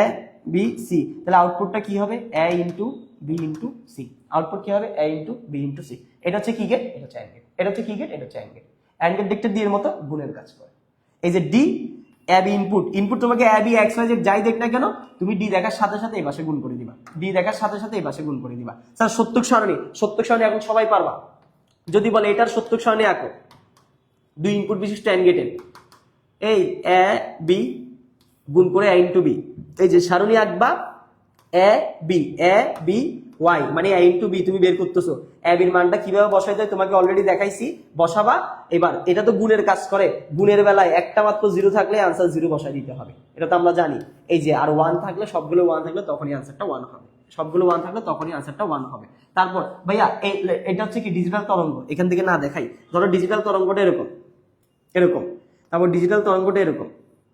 B C, তাহলে আউটপুটটা কি হবে? A into B into C. Output কি হবে? A into B into C. এটা হচ্ছে কি গেট? এটা হচ্ছে অ্যান্ড গেট। এটা হচ্ছে কি গেট? এটা হচ্ছে অ্যান্ড গেট। অ্যান্ড গেট দেখতে ডি এর মতো গুণের কাজ করে। এই যে ডি, এবি ইনপুট, ইনপুট তোমাকে এবি এক্স ওয়াই জেড যাই দেখ না কেন, তুমি ডি দেখার সাথে সাথে এই পাশে গুণ করে দিবা, ডি দেখার সাথে সাথে এই পাশে গুণ করে দিবা। স্যার সত্যক সারণী, সত্যক সারণী এখন সবাই পারবা। যদি বলে এটার সত্যক সারণী আঁকো, দুই ইনপুট বিশিষ্ট এন্ড গেটের, এই এ বি গুণ করে এ ইন্টু বি, এই যে সারণী আঁকবা এ বি ওয়াই মানে এ ইন্টু বি তুমি বের করতেছো। এ বির মানটা কিভাবে বসাই যায় তোমাকে অলরেডি দেখাইছি, বসাবা। এবার এটা তো গুণের কাজ করে, গুণের বেলায় একটা মাত্র জিরো থাকলে আনসার জিরো বসাই দিতে হবে, এটা তো আমরা জানি। এই যে আর ওয়ান থাকলে, সবগুলো ওয়ান থাকলে তখনই আনসারটা ওয়ান হবে, সবগুলো ওয়ান থাকলে তখনই আনসারটা ওয়ান হবে। তারপর ভাইয়া এটা হচ্ছে কি ডিজিটাল তরঙ্গ, এখান থেকে না দেখাই, ধরো ডিজিটাল তরঙ্গটা এরকম এরকম, তারপর ডিজিটাল তরঙ্গটা এরকম,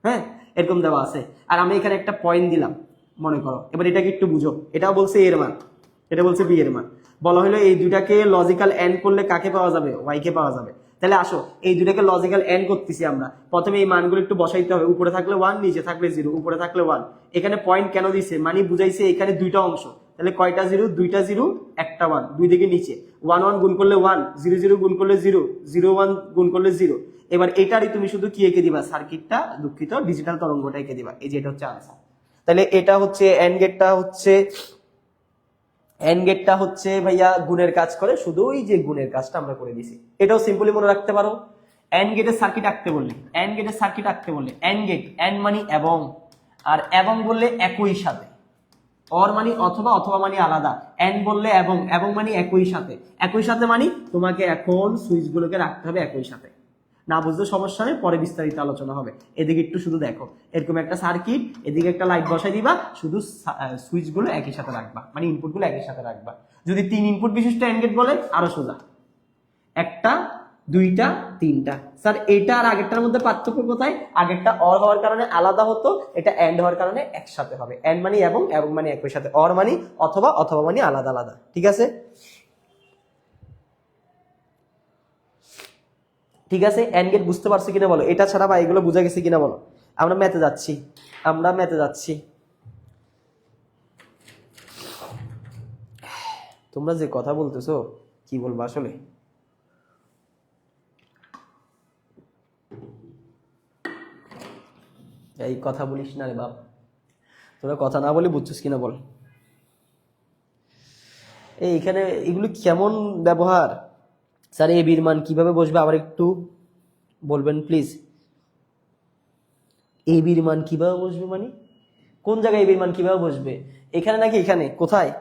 হ্যাঁ এরকম দেওয়া আছে। আর আমি এখানে একটা পয়েন্ট দিলাম মনে করো, এবার এটাকে একটু বুঝো, এটাও বলছে এর মান, এটা বলছে বি এর মান। বলা হলো এই দুটাকে লজিক্যাল এন্ড করলে কাকে পাওয়া যাবে, ওয়াই কে পাওয়া যাবে। তাহলে আসো এই দুটাকে লজিক্যাল এন্ড করতেছি আমরা, প্রথমে এই মানগুলো একটু বসাইতে হবে, উপরে থাকলে ওয়ান, নিচে থাকলে জিরো, উপরে থাকলে ওয়ান। এখানে পয়েন্ট কেন দিছে, মানে বুঝাইছে এখানে দুইটা অংশ, তাহলে কয়টা জিরো, দুইটা জিরো একটা ওয়ান, দুই দিকে নিচে ওয়ান ওয়ান গুণ করলে ওয়ান, জিরো জিরো গুণ করলে জিরো, জিরো ওয়ান গুণ করলে জিরো। এবার এটারই তুমি শুধু কি এঁকে দিবা, সার্কিটটা, দুঃখিত ডিজিটাল তরঙ্গটা এঁকে দিবা, এই যে এটা হচ্ছে আনসার। তাহলে এটা হচ্ছে এন্ড গেটটা হচ্ছে ভাইয়া গুণের কাজ করে, শুধু ওই যে গুণের কাজটা আমরা করে দিছি। এটাও সিম্পলি মনে রাখতে পারো। এন্ড গেটের সার্কিট আঁকতে বললে, এন্ড গেট, এন্ড মানে এবং, আর এবং বললে একই সাথে, অর মানে অথবা, অথবা মানে আলাদা, এন্ড বললে এবং, এবং মানে একই সাথে, একই সাথে মানে তোমাকে এখন সুইচগুলোকে রাখতে হবে একই সাথে। না বুঝতে সমস্যা নেই, পরে বিস্তারিত আলোচনা হবে। এদিকে একটু শুধু দেখো, এরকম একটা সার্কিট, এদিকে একটা লাইট বসাই দিবা, শুধু সুইচগুলো একই সাথে রাখবা, মানে ইনপুটগুলো একই সাথে রাখবা। যদি তিন ইনপুট বিশিষ্ট এন্ড গেট বলে আরো সোজা, একটা, দুইটা, তিনটা। স্যার এটা আর আগেরটার মধ্যে পার্থক্য কোথায়, আগেরটা অর হওয়ার কারণে আলাদা হতো, এটা এন্ড হওয়ার কারণে একসাথে হবে। এন্ড মানে এবং, এবং মানে একই সাথে, অর মানে অথবা, অথবা মানে আলাদা আলাদা। ঠিক আছে, ঠিক আছে। এন্ড গেট বুঝতে পারছো কিনা বলো, এটা ছাড়া বা এগুলো বুঝা গেছে কিনা বলো। আমরা ম্যাথে যাচ্ছি, তোমরা যে কথা বলতেছো কি বলবো আসলে। এই কথা বলিস না রে বাপ, তোরা কথা না বলে বুঝছিস কিনা বল। এইখানে এগুলো কেমন ব্যবহার। স্যার এ বির মান কিভাবে বসবে আবার একটু বলবেন প্লিজ। এ বির মান কিভাবে বসবে মানে কোন জায়গায় এ বির মান কিভাবে বসবে, এখানে নাকি এখানে, কোথায়,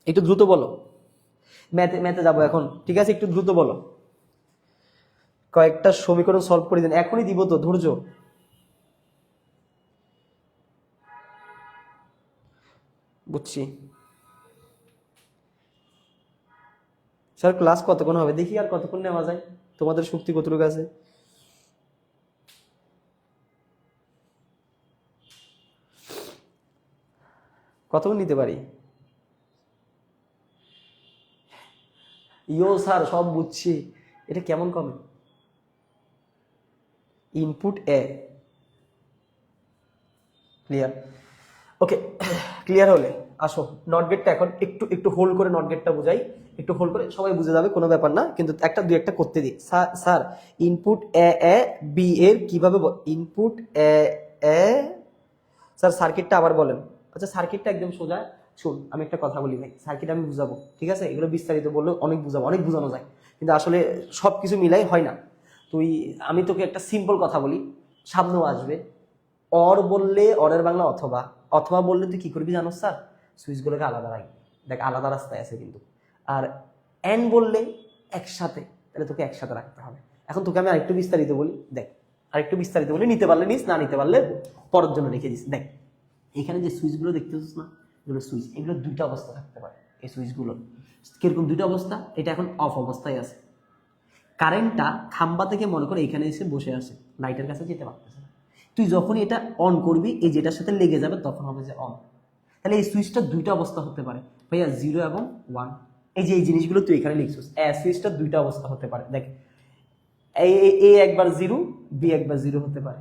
একটু দ্রুত বলো। ম্যাথে যাবো এখন, ঠিক আছে, একটু দ্রুত বলো। কয়েকটা সমীকরণ সলভ করে দেন, এখনই দিব তো, ধৈর্য। বুঝছি স্যার, ক্লাস কতক্ষণ হবে দেখি, আর কতক্ষণ নেওয়া যায়, তোমাদের শক্তি কতটুকু আছে। কতক্ষণ নিতে পারি। ইয়ো স্যার সব বুঝছি, এটা কেমন কমে, ইনপুট এ ক্লিয়ার, ওকে ক্লিয়ার হলে আসো নট গেটটা এখন একটু একটু হোল্ড করে, নট গেটটা বুঝাই, একটু হোল্ড করে, সবাই বুঝে যাবে, কোনো ব্যাপার না, কিন্তু একটা দুই একটা করতে দিই। স্যার ইনপুট এ বি এর কিভাবে, ইনপুট এ স্যার সার্কিটটা আবার বলেন। আচ্ছা সার্কিটটা একদম সোজা, শুন আমি একটা কথা বলি ভাই, সার্কিট আমি বুঝাবো, ঠিক আছে, এগুলো বিস্তারিত বললে অনেক বুঝাবো, অনেক বোঝানো যায়, কিন্তু আসলে সবকিছু মিলাই হয় না। আমি তোকে একটা সিম্পল কথা বলি, সামনেও আসবে। অর বললে অরের বাংলা অথবা, অথবা বললে তুই কি করবি জানো স্যার, সুইচগুলোকে আলাদা রাখবি, দেখ আলাদা রাস্তায় আছে কিন্তু। আর এন বললে একসাথে, তাহলে তোকে একসাথে রাখতে হবে। এখন তোকে আমি আরেকটু বিস্তারিত বলি, দেখ আরেকটু বিস্তারিত বলি, নিতে পারলে নিস, না নিতে পারলে পরের জন্য রেখে দিস। দেখ এখানে যে সুইচগুলো দেখতে পাচ্ছিস না, এগুলো সুইচ, এগুলো দুইটা অবস্থা থাকতে পারে। এই সুইচগুলো কিরকম দুইটা অবস্থা, এটা এখন অফ অবস্থায় আছে, কারেন্টটা খাম্বা থেকে মনে করে এখানে এসে বসে আছে, লাইটের কাছে যেতে পারতেছে না। তুই যখনই এটা অন করবি, এই যেটার সাথে লেগে যাবে তখন হবে যে অন। তাহলে এই সুইচটা দুইটা অবস্থা হতে পারে ভাইয়া, 0 এবং 1। এই যে এই জিনিসগুলো তুই এখানে লিখছিস, সুইচটা দুইটা অবস্থা হতে পারে। দেখ এ একবার 0, বি একবার 0 হতে পারে,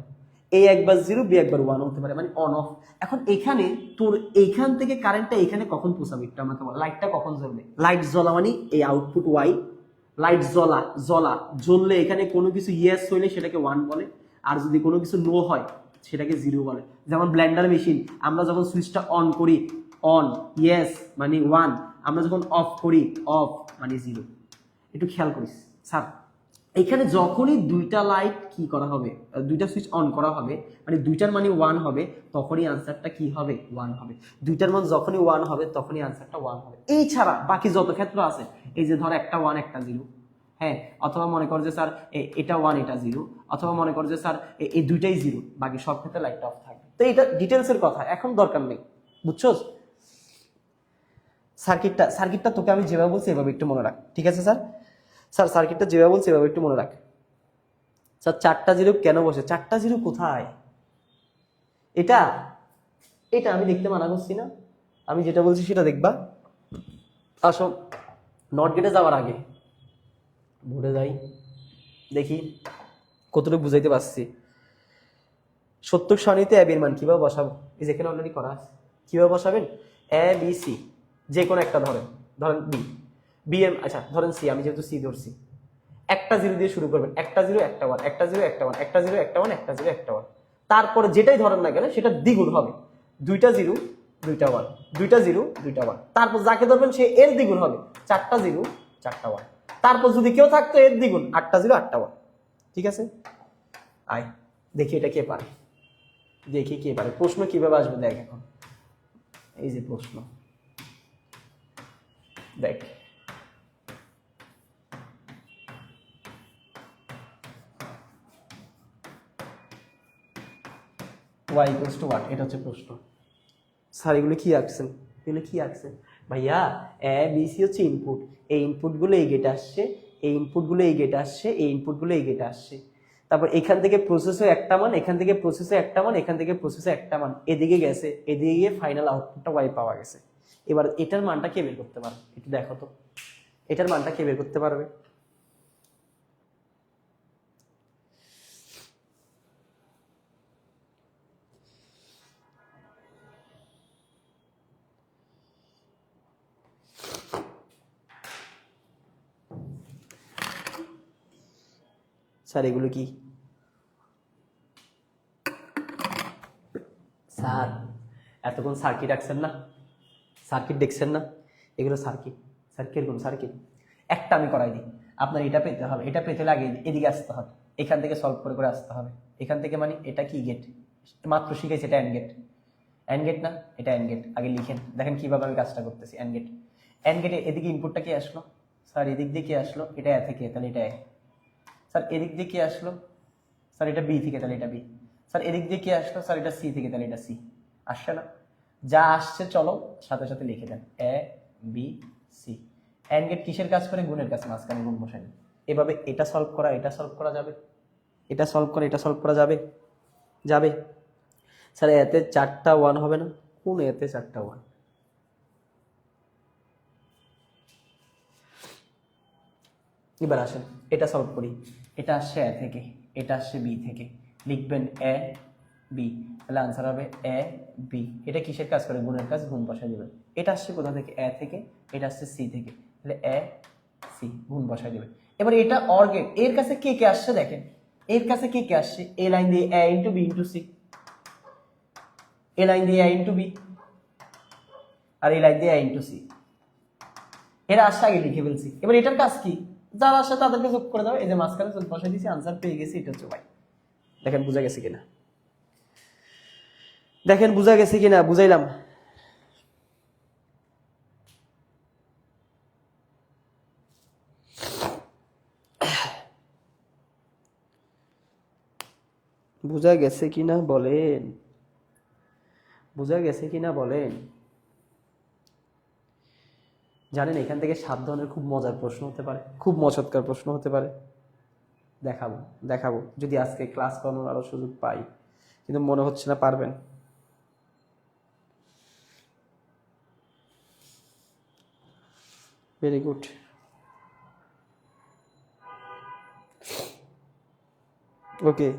এ একবার 0, বি একবার 1 হতে পারে, মানে অন অফ। এখন এখানে তোর এইখান থেকে কারেন্টটা এখানে কখন পৌঁছাবে একটু আমাকে বল, লাইটটা কখন জ্বলবে, লাইট জ্বলা মানে এই আউটপুট ওয়াই, লাইট জ্বললে এখানে কোনো কিছু ইয়েস হইলে সেটাকে 1 বলে, আর যদি কোনো কিছু নো হয় সেটাকে জিরো বলে। যেমন ব্লেন্ডার মেশিন, আমরা যখন সুইচটা অন করি অন, ইয়েস মানে 1, আমরা যখন অফ করি অফ মানে জিরো। একটু খেয়াল করিস স্যার, এখানে যখনই দুইটা লাইট কি করা হবে, দুইটা সুইচ অন করা হবে, মানে দুইটার মানে 1 হবে, তখনই আনসারটা কি হবে 1 হবে। দুইটার মান যখনই 1 হবে তখনই আনসারটা 1 হবে। এই ছাড়া বাকি যত ক্ষেত্র আছে, এই যে ধর একটা 1 একটা 0, হ্যাঁ, অথবা মনে কর যে স্যার এটা 1 এটা 0, অথবা মনে কর যে স্যার এই দুইটাই 0, বাকি সব ক্ষেত্রে লাইটটা অফ থাকবে। তো এটা ডিটেলসের কথা, এখন দরকার নেই, বুঝছোস? সার্কিটটা তোকে আমি যেভাবে বলছি এভাবে একটু মনে রাখ, ঠিক আছে স্যার? স্যার সার্কিটটা যেভাবে বলছি এভাবে একটু মনে রাখ। স্যার 4টা 0 কেন বসে? 4টা 0 কোথায়? এটা এটা আমি দেখতে মানা করছি না, আমি যেটা বলছি সেটা দেখবা। আসো নট গেটে যাওয়ার আগে ভুলে যাই, দেখি কতটুকু বুঝাইতে পারছি। সত্যক সারণীতে এর মান কিভাবে বসাবো, এই যেখানে অলরেডি করা আছে। কিভাবে বসাবেন? এ বি সি, যে কোনো একটা ধরেন, বি, বি এম, আচ্ছা ধরেন সি, আমি যেহেতু সি ধরছি, একটা 0 দিয়ে শুরু করবেন, একটা 0 একটা 1, একটা 0 একটা 1, একটা 0 একটা 1, একটা 0 একটা 1, তারপরে যেটাই ধরেন না কেন সেটা দ্বিগুণ হবে, দুইটা 0 দুইটা 1, দুইটা 0 দুইটা 1, তারপর যাকে ধরবেন সে এর দ্বিগুণ হবে, 4টা 0 4টা 1, তারপর যদি কেউ থাকতো এর দ্বিগুণ, 8টা 0 8টা 1। ঠিক আছে, আয় দেখি এটা কে পারে, দেখি কে পারে। প্রশ্ন কিভাবে আসবে দেখ, এখন এই যে প্রশ্ন দেখ, y equals to what, এটা হচ্ছে প্রশ্ন। স্যার এগুলো কি আঁকছেন, এগুলো কি আঁকছেন ভাইয়া? এ বি সি হচ্ছে ইনপুট, এই ইনপুটগুলো এই গেটে আসছে, এই ইনপুটগুলো এই গেটে আসছে, এই ইনপুটগুলো এই গেটে আসছে, তারপর এখান থেকে প্রসেসে একটা মান, এখান থেকে প্রসেসে একটা মান, এখান থেকে প্রসেসে একটা মান, এদিকে গেছে, এদিকে গিয়ে ফাইনাল আউটপুটটা ওয়াই পাওয়া গেছে। এবার এটার মানটা কে বের করতে পারবে একটু দেখো তো, এটার মানটা কে বের করতে পারবে? স্যার এগুলো কি? স্যার এতক্ষণ সার্কিট আঁকছেন না, সার্কিট দেখছেন না, এগুলো সার্কিট। স্যার কিরকম সার্কিট? একটা আমি করাই দিই, আপনার এটা পেতে হবে, এটা পেতে হলে আগে এদিকে আসতে হবে, এখান থেকে সলভ করে করে আসতে হবে, এখান থেকে মানে এটা কি গেট, মাত্র শিখেছি এটা অ্যান্ড গেট, অ্যান্ড গেট না, এটা অ্যান্ড গেট। আগে লিখেন, দেখেন কিভাবে আমি কাজটা করতেছি। অ্যান্ড গেট, অ্যান্ড গেটে এদিকে ইনপুটটা কি আসলো স্যার, এদিক দিয়ে কি আসলো, এটা এ থেকে, তাহলে এটা এ। স্যার এদিক দিয়ে কি আসলো স্যার, এটা বি থেকে, তাহলে এটা বি। স্যার এদিক দিয়ে কি আসলো স্যার, এটা সি থেকে, তাহলে এটা সি। আসছে না? যা আসছে চলো সাথে সাথে লিখে দেন, এ বি সি। অ্যান্ড গেট কিসের কাজ করে? গুণের কাজ, মাঝখানে গুণ বসাই। এভাবে এটা সলভ করা, এটা সলভ করা যাবে, এটা সলভ করা, এটা সলভ করা যাবে, যাবে। স্যার এতে 4টা 1 হবে না? কোন এতে 4টা 1? এবার আসেন এটা সলভ করি, এটা আসছে এ থেকে, এটা আসছে বি থেকে, লিখবেন এ বি, তাহলে আনসার হবে এ বি। এটা কিসের কাজ করে? গুণের কাজ, গুণ বসাই দেবেন। এটা আসছে কোথা থেকে? এ থেকে, এটা আসছে সি থেকে, তাহলে এ সি, গুণ বসাই দেবেন। এবার এটা অর গেট, এর কাছে কে কে আসছে দেখেন, এর কাছে কে কে আসছে, এ লাইন দিয়ে এ ইন্টু বি ইন্টু সি, এ লাইন দিয়ে এ ইন্টু বি, আর এই লাইন দিয়ে এ ইন্টু সি। এরা আসছে আগে লিখে ফেলছি। এবার এটার কাজ কি? যারা আসে তাদেরকে যোগ করে দাও, এই যে মাঝখানে যোগ বসাই দিয়েছি, আনসার পেয়ে গেছি। এটা হচ্ছে ভাই, দেখেন বোঝা গেছে কিনা, দেখেন বোঝা গেছে কিনা, বুঝাইলাম। বোঝা গেছে কিনা বলেন, বোঝা গেছে কিনা বলেন। জানেন এখান থেকে 7 ধরনের খুব মজার প্রশ্ন হতে পারে, খুব মজাদার প্রশ্ন হতে পারে। দেখাবো দেখাবো যদি আজকে ক্লাস করানোর আরো সুযোগ পাই, কিন্তু মনে হচ্ছে না পারবেন। Very good. ওকে,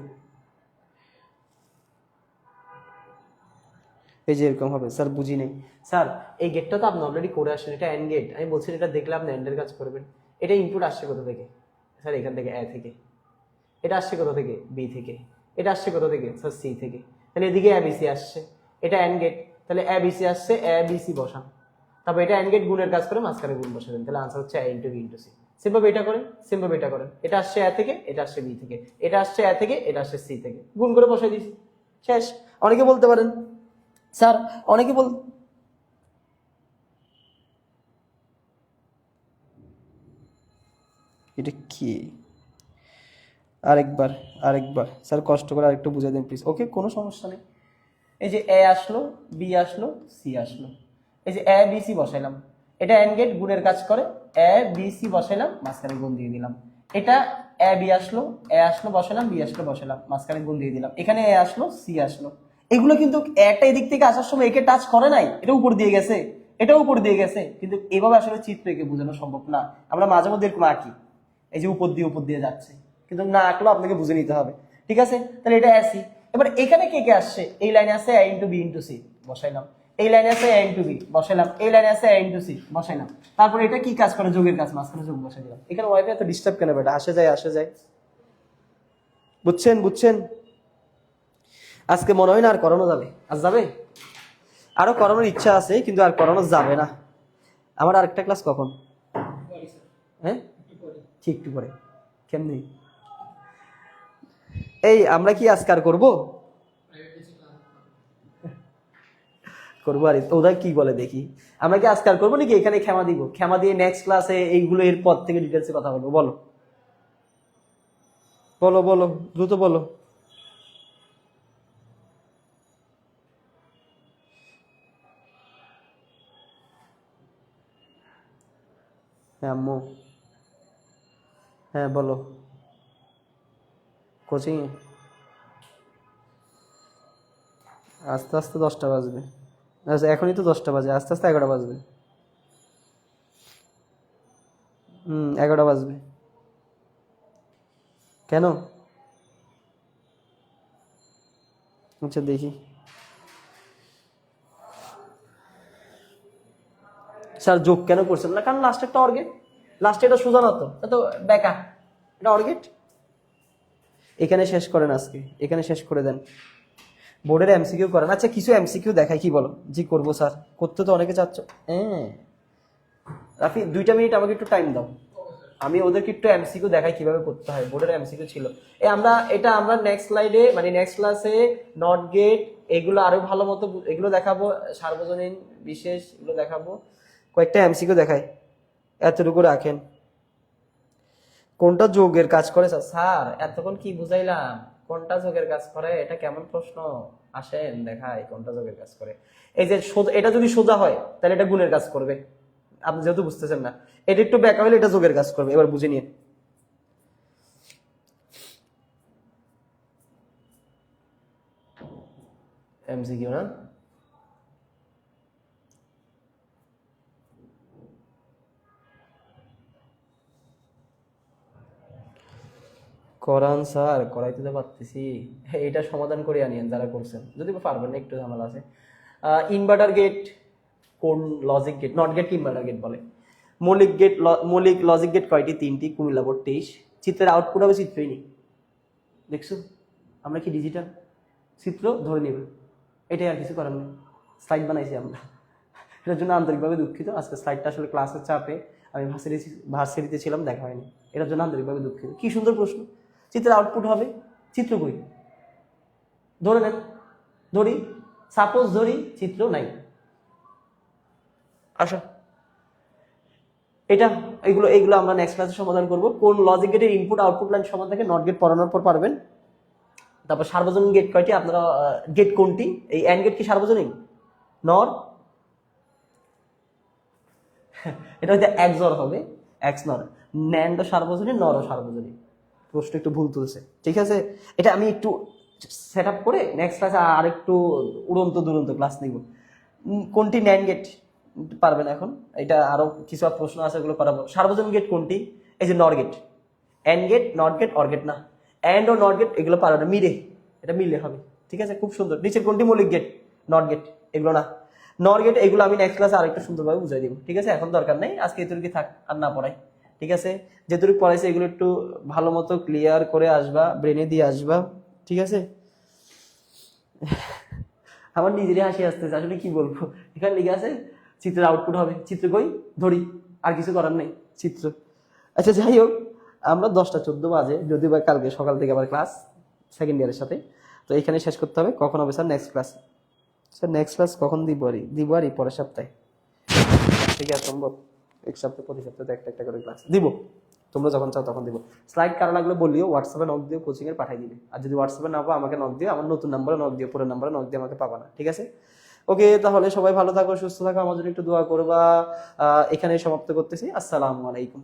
এই যে এরকম হবে স্যার, বুঝি নেই স্যার। এই গেটটা তো আপনি অলরেডি করে আসেন, এটা এন্ড গেট, আমি বলছি এটা দেখলে আপনি এন্ডের কাজ করবেন। এটা ইনপুট আসছে কোথা থেকে স্যার? এখান থেকে এ থেকে। এটা আসছে কোথা থেকে? বি থেকে। এটা আসছে কোথা থেকে স্যার? সি থেকে। তাহলে এদিকে এবিসি আসছে, এটা এন্ড গেট, তাহলে এবিসি আসছে, এবিসি বসান, তারপর এটা এন্ড গেট গুণের কাজ করে মাঝখানে গুণ বসাবেন, তাহলে আনসার হচ্ছে a into B into c. Simple এটা করেন, সিম্পল এটা করেন, এটা আসছে এ থেকে, এটা আসছে বি থেকে, এটা আসছে এ থেকে, এটা আসছে সি থেকে, গুণ করে বসাই দিছি, শেষ। অনেকে বলতে পারেন স্যার, অনেকে এটা কি, আরেকবার আরেকবার স্যার কষ্ট করে আরেকটু বুঝিয়ে দেন প্লিজ। ওকে, কোনো সমস্যা নেই। এই যে এ আসলো, বি আসলো, সি আসলো, এই যে এ বি সি বসাইলাম, এটা এন্ড গেট গুণের কাজ করে, এ বি সি বসাইলাম, মাঝখানে গুণ দিয়ে দিলাম। এটা এ বি আসলো, এ আসলো বসালাম, বি আসলো বসালাম, মাঝখানে গুণ দিয়ে দিলাম। এখানে এ আসলো, সি আসলো, এগুলো কিন্তু একটা এদিক থেকে আসার সময় একে টাচ করে নাই, এটা উপর দিয়ে গেছে, এটাও উপর দিয়ে গেছে, কিন্তু এভাবে আসলে চিত্র একে বোঝানো সম্ভব না। আমরা মাঝে মধ্যে এরকম আঁকি, এই যে উপর দিয়ে যাচ্ছে, কিন্তু না আঁকলেও আপনাকে বুঝে নিতে হবে, ঠিক আছে? তাহলে এটা এসি। এবার এখানে কে কে আসছে, এই লাইনে আছে a into B into C, বসাইলাম। এই লাইনে আছে a ইন্টু বি, বসাইলাম। এই লাইনে আছে a ইন্টু সি, বসাইলাম। তারপর এটা কি কাজ করে, যোগের কাজ, মাঝখানে যোগ বসাই দিলাম। এখানে ওয়াইফাই এত ডিস্টার্ব কেন বেটা, আসে যায়। বুঝছেন? আজকে মনে হয় না আর করানো যাবে, আজ যাবে, আরো করানোর ইচ্ছা আছে কিন্তু আর করানো যাবে না। আমার আরেকটা ক্লাস কখন? হ্যাঁ, ঠিক একটু পরে। কেমনি এই আমরা কি আজকে আর করবো আর ওরা কি বলে দেখি, আমরা কি আজকাল করবো নাকি এখানে ক্ষমা দিব, ক্ষমা দিয়ে নেক্সট ক্লাসে এইগুলো এর পর থেকে ডিটেলসে কথা বলবো? বলো দ্রুত বলো। হ্যাঁ আম্মু, হ্যাঁ বলো। কোচিং আস্তে আস্তে 10টা বাজবে। আচ্ছা এখনই তো 10টা বাজে, আস্তে আস্তে 11টা বাজবে। 11টা বাজবে। কেন? আচ্ছা দেখি। স্যার যোগ কেন করছেন না? কারণ লাস্টে একটা অর্গেট, লাস্টে এটা সোজা না তো, এটা তো বেকা, এটা অর্গেট। এখানে শেষ করেন, আজকে এখানে শেষ করে দেন। বোর্ডের এমসিকিউ করেন। আচ্ছা কিছু এমসিকিউ দেখাই, কি বলো? জি করবো স্যার, করতে তো অনেকে চাচ্ছ। হ্যাঁ রাফি 2টা মিনিট আমাকে একটু টাইম দাও, আমি ওদেরকে একটু এমসিকিউ দেখাই কিভাবে করতে হয়। বোর্ডের এমসিকিউ ছিল আমরা নেক্সট স্লাইডে মানে নেক্সট ক্লাসে নট গেট এগুলো আরো ভালো মতো এগুলো দেখাবো, সার্বজনীন বিশেষ এগুলো দেখাবো। কয়েকটা এমসিকিউ দেখাই, এতটুকু রাখেন। কোনটা যোগের কাজ করে? স্যার এতক্ষণ কি বুঝাইলাম, কোনটা যোগের কাজ করে? এটা কেমন প্রশ্ন, আসেন দেখাই কোনটা যোগের কাজ করে। এই যে এটা যদি সোজা হয় তাহলে এটা গুণের কাজ করবে, আপনি যেহেতু বুঝতেছেন না। এটা একটু ব্যাকা হলে এটা যোগের কাজ করবে, এবার বুঝে নিয়ে। এমসিকিউ না, করান স্যার, করাইতে তো পারতেছি। এটা সমাধান করে আনিয়েন যারা করছেন, যদি পারবেন না একটু ঝামেলা আছে। ইনভার্টার গেট কোন logic gate, not gate inverter gate বলে। মৌলিক লজিক গেট কয়টি? 3টি। কুমিল্লা বোর্ড 23। চিত্রের আউটপুট হবে চিত্রই নেই, দেখছো? আমরা কি ডিজিটাল, চিত্র ধরে নেবে, এটাই, আর কিছু করার নেই। স্লাইড বানাইছি আমরা, এটার জন্য আন্তরিকভাবে দুঃখিত। আজকে স্লাইডটা আসলে ক্লাসের চাপে আমি ভার্সিটিতে ছিলাম, দেখা হয়নি, এটার জন্য আন্তরিকভাবে দুঃখিত। কি সুন্দর প্রশ্ন, চিত্রের আউটপুট হবে, চিত্র কই? ধরে নেন, সাপোজ ধরি চিত্র নাই, আসো এটা এগুলো আমরা নেক্সট ক্লাসে সমাধান করব। কোন লজিক গেটের ইনপুট আউটপুট লাইন সমান থাকে? নট গেট পড়ানোর পর পারবেন। তারপর সার্বজনীন গেট কয়টি? আপনারা গেট কোনটি? এই এন্ড গেট কি সার্বজনীন? নর, এটা হয়তো XOR হবে, এক্স নর। ন্যান্ড সার্বজনীন, নর সার্বজনীন। প্রশ্ন একটু ভুল তুলছে, ঠিক আছে? এটা আমি একটু সেট আপ করে নেক্সট ক্লাসে আর একটু দুরন্ত ক্লাস নিব। কোনটি ন্যান্ড গেট পারবে না এখন, এটা আরো কিছু প্রশ্ন আছে, ওগুলো করাবো। সার্বজনীন গেট কোনটি? এই যে nor gate, and gate, not gate, or gate না, এন্ড ও নট গেট এগুলো পারবে না, মিলে, এটা মিলে হবে, ঠিক আছে? খুব সুন্দর। নিচের কোনটি মৌলিক গেট? নট গেট, এগুলো না। নর গেট এগুলো আমি নেক্সট ক্লাসে আরেকটু সুন্দরভাবে বুঝাই দিব, ঠিক আছে? এখন দরকার নেই, আজকে এতটুকু থাক, আর না পড়াই, ঠিক আছে? যেটুকু পড়াইছে এগুলো একটু ভালো মতো ক্লিয়ার করে আসবা, ব্রেনে দিয়ে আসবা, ঠিক আছে? আমার নিজেরই হাসি আসতেছে, আসলে কি বলবো। এখানে লিখে আছে চিত্রের আউটপুট হবে, চিত্র কই ধরি, আর কিছু করার নেই, চিত্র। আচ্ছা যাই হোক, আমরা 10টা 14 বাজে, যদি বা কালকে সকাল থেকে আবার ক্লাস সেকেন্ড ইয়ারের সাথে, তো এখানে শেষ করতে হবে। কখন হবে sir next class? Sir next class কখন দিব আর পরের সপ্তাহে, ঠিক আছে সম্ভব? এক সপ্তাহে, প্রতি সপ্তাহে একটা একটা করে ক্লাস দিব, তোমরা যখন চাও তখন দিব। স্লাইড কারো লাগলে বলিও, হোয়াটসঅ্যাপে নক দিও, কোচিং এর পাঠাই দিবে। আর যদি হোয়াটসঅ্যাপে না পাও আমাকে নক দিও, আমার নতুন নাম্বারে নক দিও, পুরো নাম্বারে নক দিয়ে আমাকে পাবা না, ঠিক আছে? ওকে, তাহলে সবাই ভালো থাকো, সুস্থ থাকো, আমার জন্য একটু দোয়া করবা। এখানে সমাপ্ত করতেছি। আসসালামু আলাইকুম।